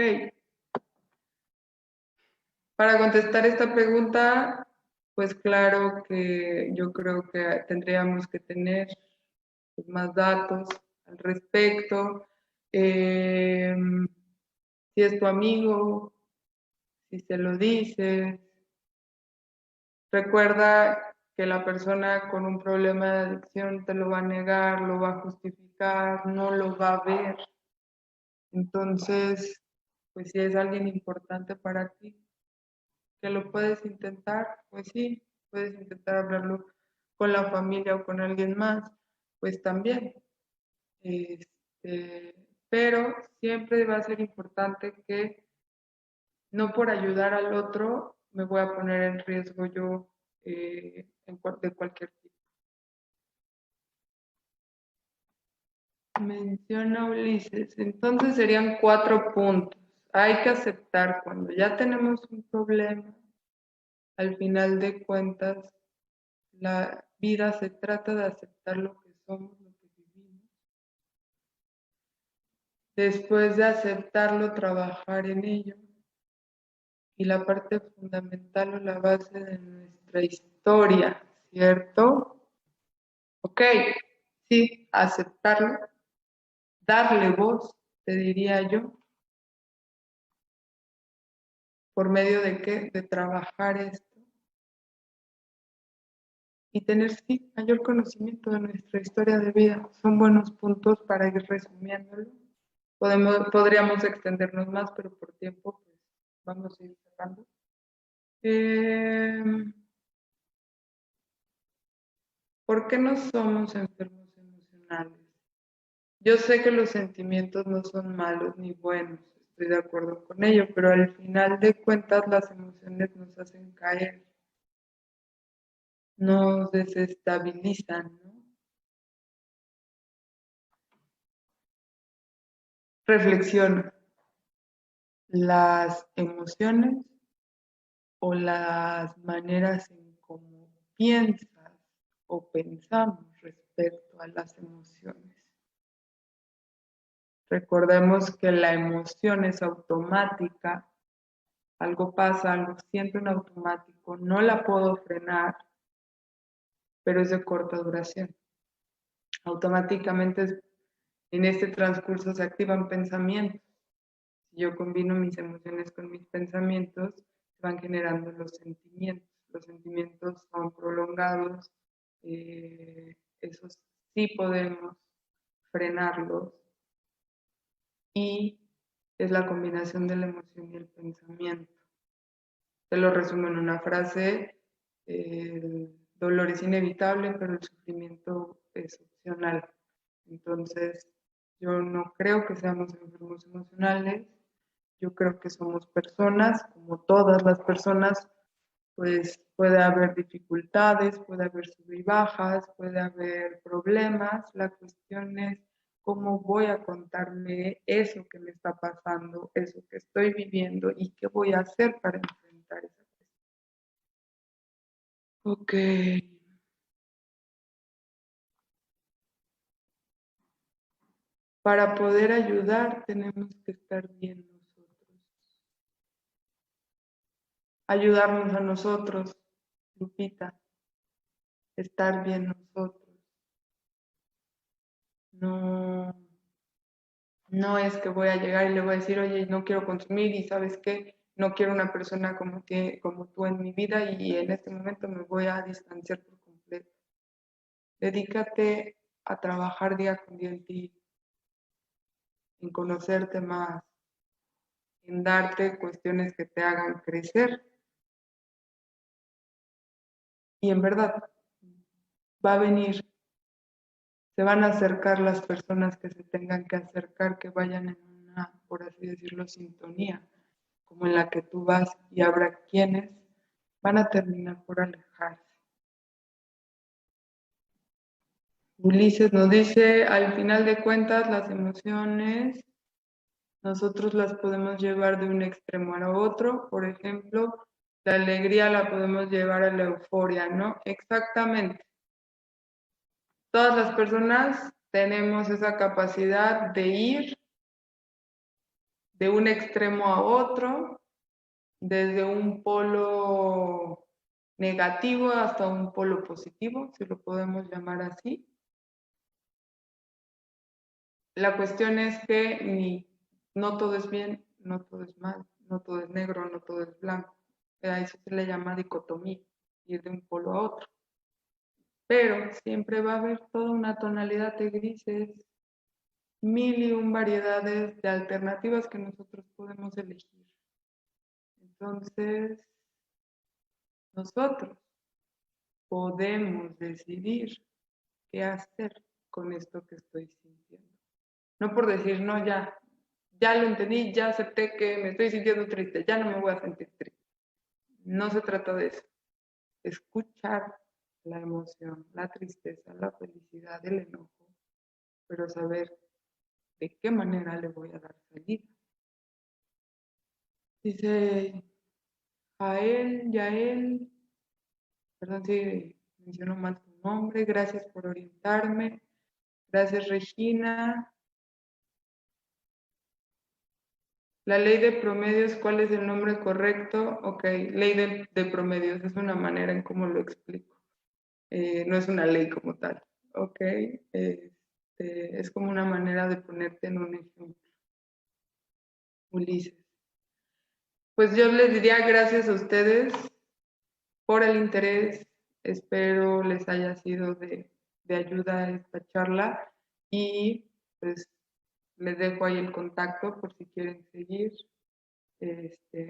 Para contestar esta pregunta, pues claro que yo creo que tendríamos que tener más datos al respecto. Si es tu amigo, si se lo dices, recuerda que la persona con un problema de adicción te lo va a negar, lo va a justificar, no lo va a ver. Entonces, pues si es alguien importante para ti, que lo puedes intentar, pues sí, puedes intentar hablarlo con la familia o con alguien más, pues también. Este, pero siempre va a ser importante que no por ayudar al otro me voy a poner en riesgo yo de cualquier tipo. Menciona Ulises, entonces serían 4 puntos. Hay que aceptar cuando ya tenemos un problema, al final de cuentas, la vida se trata de aceptar lo que somos, lo que vivimos. Después de aceptarlo, trabajar en ello. y la parte fundamental o la base de nuestra historia, ¿cierto? Ok, sí, aceptarlo, darle voz, te diría yo, ¿por medio de qué? De trabajar esto y tener, sí, mayor conocimiento de nuestra historia de vida. Son buenos puntos para ir resumiéndolo. Podríamos extendernos más, pero por tiempo, pues vamos a ir cerrando. ¿Por qué no somos enfermos emocionales? Yo sé que los sentimientos no son malos ni buenos, estoy de acuerdo con ello, pero al final de cuentas las emociones nos hacen caer, nos desestabilizan, ¿no? Reflexiona, las emociones o las maneras en cómo piensas o pensamos respecto a las emociones. Recordemos que la emoción es automática, algo pasa, algo siento en automático, no la puedo frenar, pero es de corta duración. Automáticamente en este transcurso se activan pensamientos. Si yo combino mis emociones con mis pensamientos, se van generando los sentimientos. Los sentimientos son prolongados, esos sí podemos frenarlos y es la combinación de la emoción y el pensamiento. Te lo resumo en una frase, el dolor es inevitable, pero el sufrimiento es opcional. Entonces, yo no creo que seamos enfermos emocionales, yo creo que somos personas, como todas las personas, pues puede haber dificultades, puede haber sub y bajas, puede haber problemas. La cuestión es cómo voy a contarme eso que me está pasando, eso que estoy viviendo y qué voy a hacer para enfrentar esa cuestión. Ok. Para poder ayudar tenemos que estar bien nosotros. Ayudarnos a nosotros, Lupita, estar bien nosotros. No, no es que voy a llegar y le voy a decir, oye, no quiero consumir y sabes qué, no quiero una persona como tú en mi vida y en este momento me voy a distanciar por completo. Dedícate a trabajar día con día en ti, en conocerte más, en darte cuestiones que te hagan crecer. Y en verdad, va a venir, se van a acercar las personas que se tengan que acercar, que vayan en una, por así decirlo, sintonía, como en la que tú vas, y habrá quienes van a terminar por alejarse. Ulises nos dice, al final de cuentas, las emociones nosotros las podemos llevar de un extremo a otro. Por ejemplo, la alegría la podemos llevar a la euforia, ¿no? Exactamente. Todas las personas tenemos esa capacidad de ir de un extremo a otro, desde un polo negativo hasta un polo positivo, si lo podemos llamar así. La cuestión es que no todo es bien, no todo es mal, no todo es negro, no todo es blanco. A eso se le llama dicotomía, ir de un polo a otro. Pero siempre va a haber toda una tonalidad de grises, mil y un variedades de alternativas que nosotros podemos elegir. Entonces, nosotros podemos decidir qué hacer con esto que estoy sintiendo. No por decir, no, ya lo entendí, ya acepté que me estoy sintiendo triste, ya no me voy a sentir triste. No se trata de eso. Escuchar la emoción, la tristeza, la felicidad, el enojo, pero saber de qué manera le voy a dar salida. Dice Yael, perdón si menciono mal tu nombre, gracias por orientarme. Gracias, Regina. La ley de promedios, ¿cuál es el nombre correcto? Ok, ley de promedios, es una manera en cómo lo explico. No es una ley como tal. Ok, es como una manera de ponerte en un ejemplo. Ulises. Pues yo les diría gracias a ustedes por el interés. Espero les haya sido de ayuda esta charla y pues les dejo ahí el contacto por si quieren seguir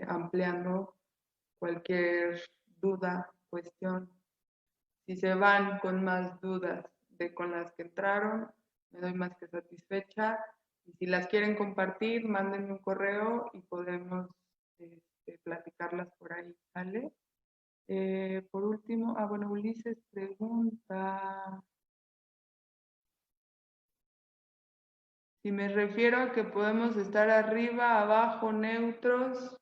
ampliando cualquier duda, cuestión. Si se van con más dudas de con las que entraron, me doy más que satisfecha. Y si las quieren compartir, mándenme un correo y podemos platicarlas por ahí, ¿vale? Por último, bueno, Ulises pregunta si me refiero a que podemos estar arriba, abajo, neutros,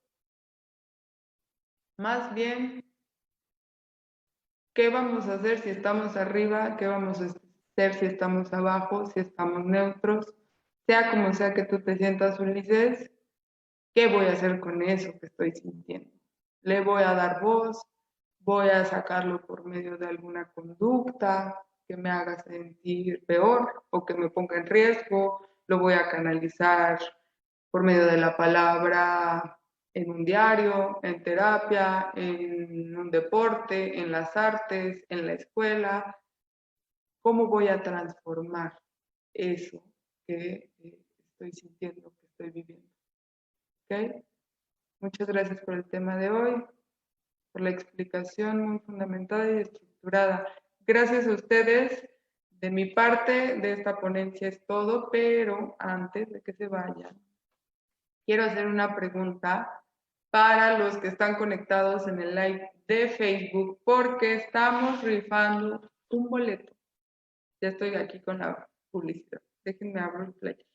más bien, ¿qué vamos a hacer si estamos arriba? ¿Qué vamos a hacer si estamos abajo? Si estamos neutros, sea como sea que tú te sientas, Ulises, ¿qué voy a hacer con eso que estoy sintiendo? ¿Le voy a dar voz? ¿Voy a sacarlo por medio de alguna conducta que me haga sentir peor o que me ponga en riesgo? ¿Lo voy a canalizar por medio de la palabra en un diario, en terapia, en un deporte, en las artes, en la escuela? ¿Cómo voy a transformar eso que estoy sintiendo, que estoy viviendo? ¿Ok? Muchas gracias por el tema de hoy, por la explicación muy fundamentada y estructurada. Gracias a ustedes. De mi parte, de esta ponencia es todo, pero antes de que se vayan, quiero hacer una pregunta para los que están conectados en el live de Facebook, porque estamos rifando un boleto. Ya estoy aquí con la publicidad. Déjenme abrir el player.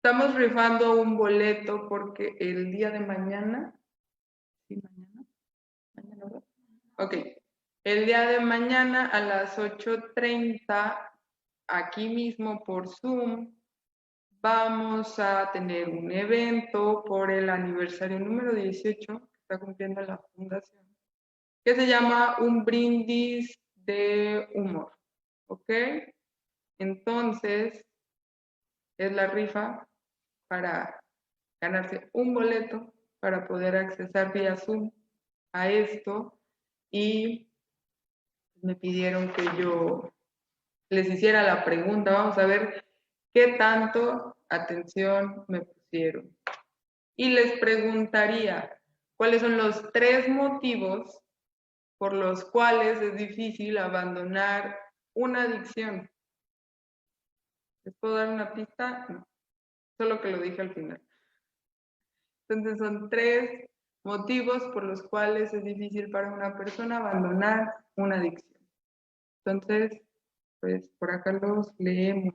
Estamos rifando un boleto porque el día de mañana, ¿sí, mañana? ¿Mañana, verdad? Ok. El día de mañana a las 8:30, aquí mismo por Zoom, vamos a tener un evento por el aniversario número 18 que está cumpliendo la fundación, que se llama Un Brindis de Humor. ¿Ok? Entonces, es la rifa para ganarse un boleto para poder accesar vía Zoom a esto y me pidieron que yo les hiciera la pregunta. Vamos a ver qué tanto atención me pusieron. Y les preguntaría, ¿cuáles son los 3 motivos por los cuales es difícil abandonar una adicción? ¿Les puedo dar una pista? No, solo que lo dije al final. Entonces son 3 motivos por los cuales es difícil para una persona abandonar una adicción. Entonces, pues por acá los leemos.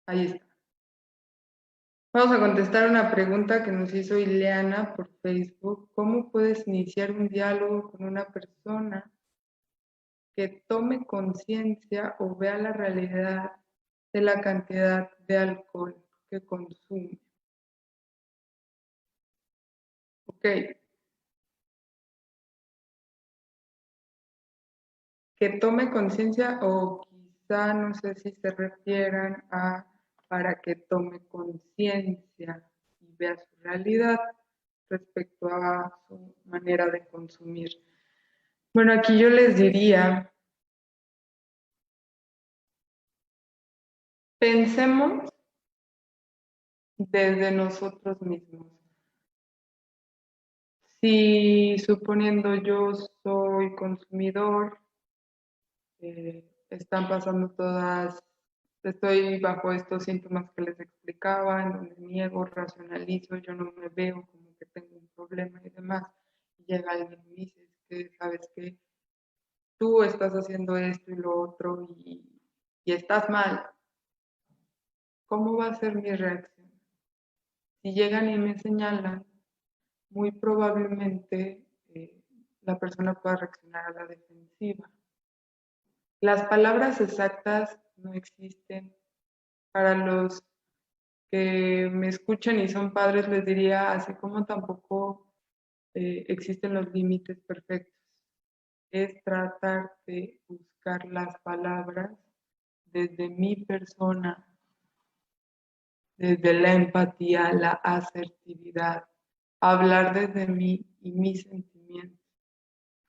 Ahí está. Vamos a contestar una pregunta que nos hizo Ileana por Facebook. ¿Cómo puedes iniciar un diálogo con una persona que tome conciencia o vea la realidad de la cantidad de alcohol que consume? Ok, que tome conciencia o quizá no sé si se refieran a para que tome conciencia y vea su realidad respecto a su manera de consumir. Bueno, aquí yo les diría Pensemos desde nosotros mismos. Si suponiendo yo soy consumidor, están pasando todas, estoy bajo estos síntomas que les explicaba, en donde niego, racionalizo, yo no me veo como que tengo un problema y demás. Y llega alguien y me dice, es que sabes que tú estás haciendo esto y lo otro y estás mal. ¿Cómo va a ser mi reacción? Si llegan y me señalan, muy probablemente la persona pueda reaccionar a la defensiva. Las palabras exactas no existen. Para los que me escuchan y son padres, les diría, así como tampoco existen los límites perfectos. Es tratar de buscar las palabras desde mi persona, desde la empatía, la asertividad, hablar desde mí y mis sentimientos.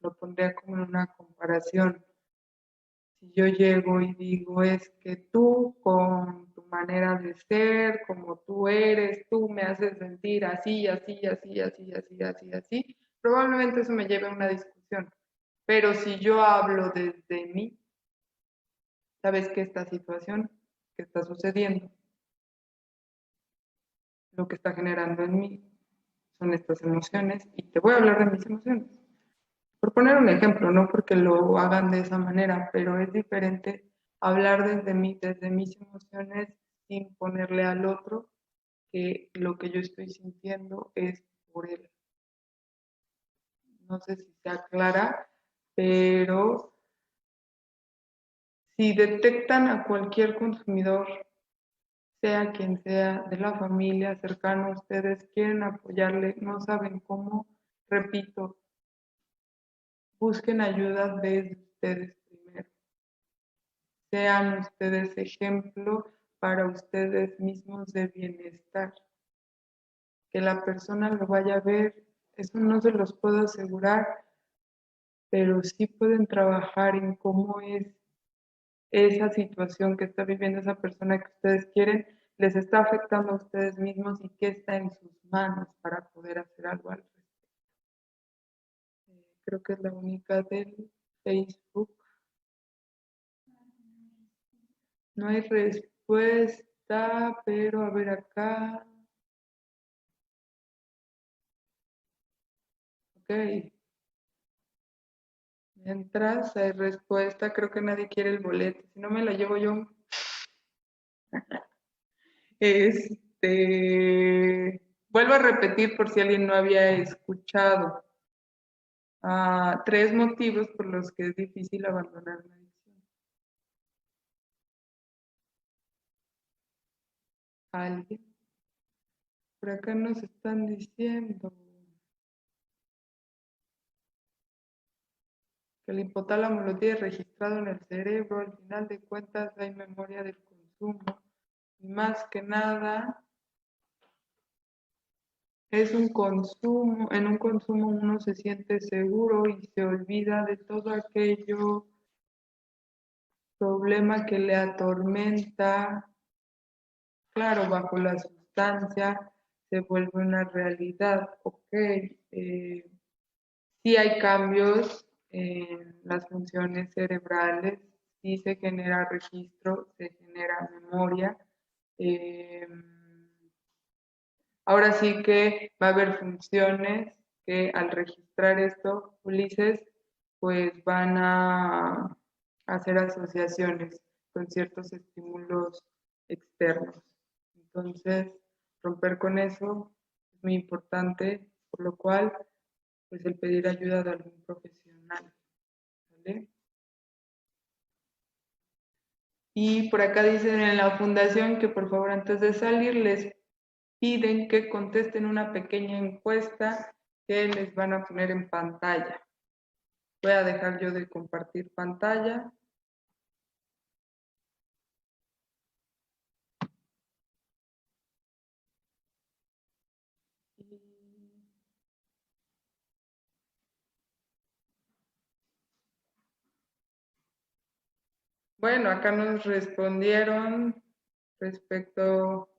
Lo pondría como en una comparación. Si yo llego y digo, es que tú con tu manera de ser, como tú eres, tú me haces sentir así, así, así, así, así, así, así, probablemente eso me lleve a una discusión. Pero si yo hablo desde mí, sabes que esta situación que está sucediendo, lo que está generando en mí son estas emociones y te voy a hablar de mis emociones. Por poner un ejemplo, no porque lo hagan de esa manera, pero es diferente hablar desde mí, desde mis emociones, sin ponerle al otro que lo que yo estoy sintiendo es por él. No sé si sea clara, pero si detectan a cualquier consumidor, sea quien sea, de la familia, cercano a ustedes, quieren apoyarle, no saben cómo, repito, busquen ayuda desde ustedes primero. Sean ustedes ejemplo para ustedes mismos de bienestar. Que la persona lo vaya a ver, eso no se los puedo asegurar, pero sí pueden trabajar en cómo es esa situación que está viviendo esa persona que ustedes quieren, les está afectando a ustedes mismos y qué está en sus manos para poder hacer algo al respecto. Creo que es la única del Facebook. No hay respuesta, pero a ver acá. Ok. Mientras hay respuesta, creo que nadie quiere el boleto. Si no me lo llevo yo. Vuelvo a repetir por si alguien no había escuchado. 3 motivos por los que es difícil abandonar una adicción. ¿Alguien? Por acá nos están diciendo que el hipotálamo lo tiene registrado en el cerebro. Al final de cuentas hay memoria del consumo. Y más que nada, es un consumo, en un consumo uno se siente seguro y se olvida de todo aquello problema que le atormenta. Claro, bajo la sustancia se vuelve una realidad. Ok, sí hay cambios en las funciones cerebrales, sí se genera registro, se genera memoria. Eh, Ahora sí que va a haber funciones que al registrar esto, Ulises, pues van a hacer asociaciones con ciertos estímulos externos. Entonces, romper con eso es muy importante, por lo cual, pues el pedir ayuda de algún profesional. ¿Vale? Y por acá dicen en la fundación que por favor antes de salir les piden que contesten una pequeña encuesta que les van a poner en pantalla. Voy a dejar yo de compartir pantalla. Bueno, acá nos respondieron respecto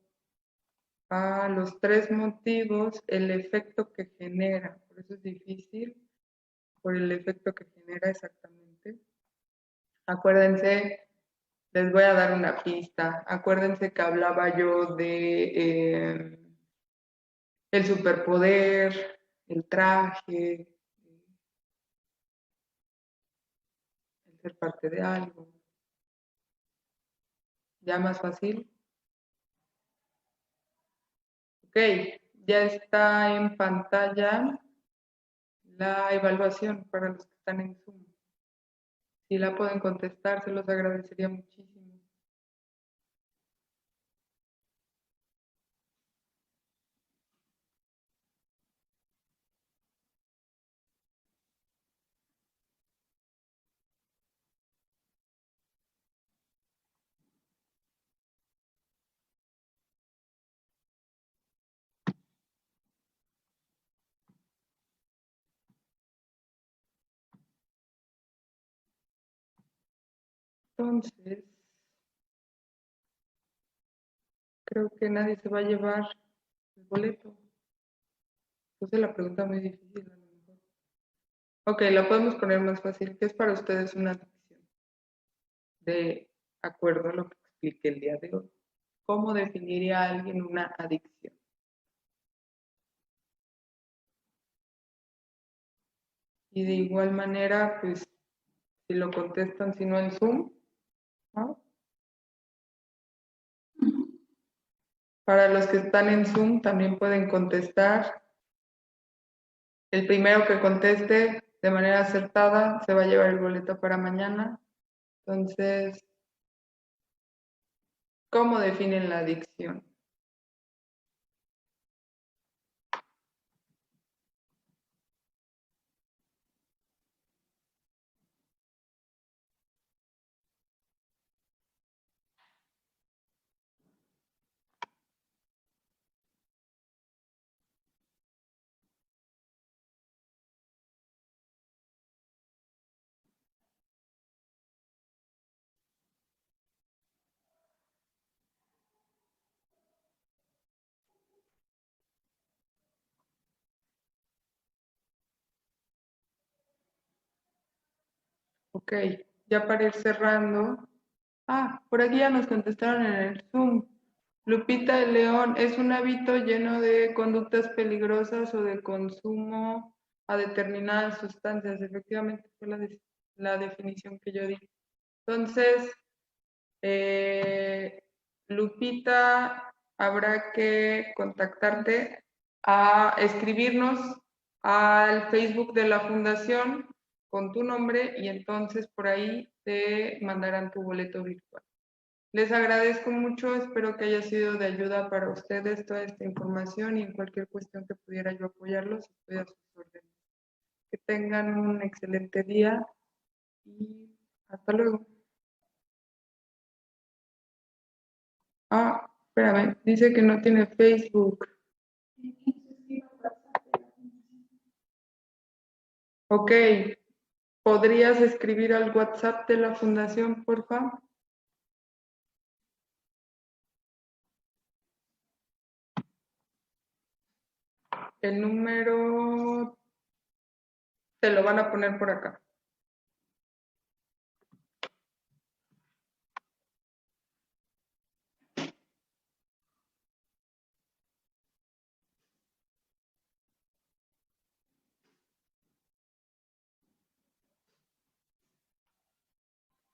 a los 3 motivos, el efecto que genera. Por eso es difícil, por el efecto que genera exactamente. Acuérdense, les voy a dar una pista. Acuérdense que hablaba yo de el superpoder, el traje, el ser parte de algo. ¿Ya más fácil? Ok, ya está en pantalla la evaluación para los que están en Zoom. Si la pueden contestar, se los agradecería muchísimo. Entonces, creo que nadie se va a llevar el boleto. Entonces la pregunta muy difícil a lo mejor. Ok, la podemos poner más fácil. ¿Qué es para ustedes una adicción? De acuerdo a lo que expliqué el día de hoy. ¿Cómo definiría a alguien una adicción? Y de igual manera, pues, si lo contestan, si no en Zoom, ¿no? Para los que están en Zoom, también pueden contestar. El primero que conteste de manera acertada se va a llevar el boleto para mañana. Entonces, ¿cómo definen la adicción? Ok, ya para ir cerrando. Ah, por aquí ya nos contestaron en el Zoom. Lupita de León, es un hábito lleno de conductas peligrosas o de consumo a determinadas sustancias. Efectivamente fue la definición que yo di. Entonces, Lupita, habrá que contactarte a escribirnos al Facebook de la fundación con tu nombre y entonces por ahí te mandarán tu boleto virtual. Les agradezco mucho, espero que haya sido de ayuda para ustedes toda esta información y en cualquier cuestión que pudiera yo apoyarlos, estoy a sus órdenes. Que tengan un excelente día y hasta luego. Ah, espérame, dice que no tiene Facebook. Ok, ¿podrías escribir al WhatsApp de la fundación, por favor? El número te lo van a poner por acá.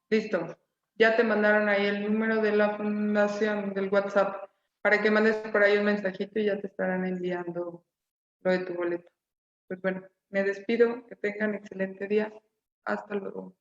Listo. Ya te mandaron ahí el número de la fundación del WhatsApp para que mandes por ahí un mensajito y ya te estarán enviando lo de tu boleto. Pues bueno, me despido, que tengan excelente día. Hasta luego.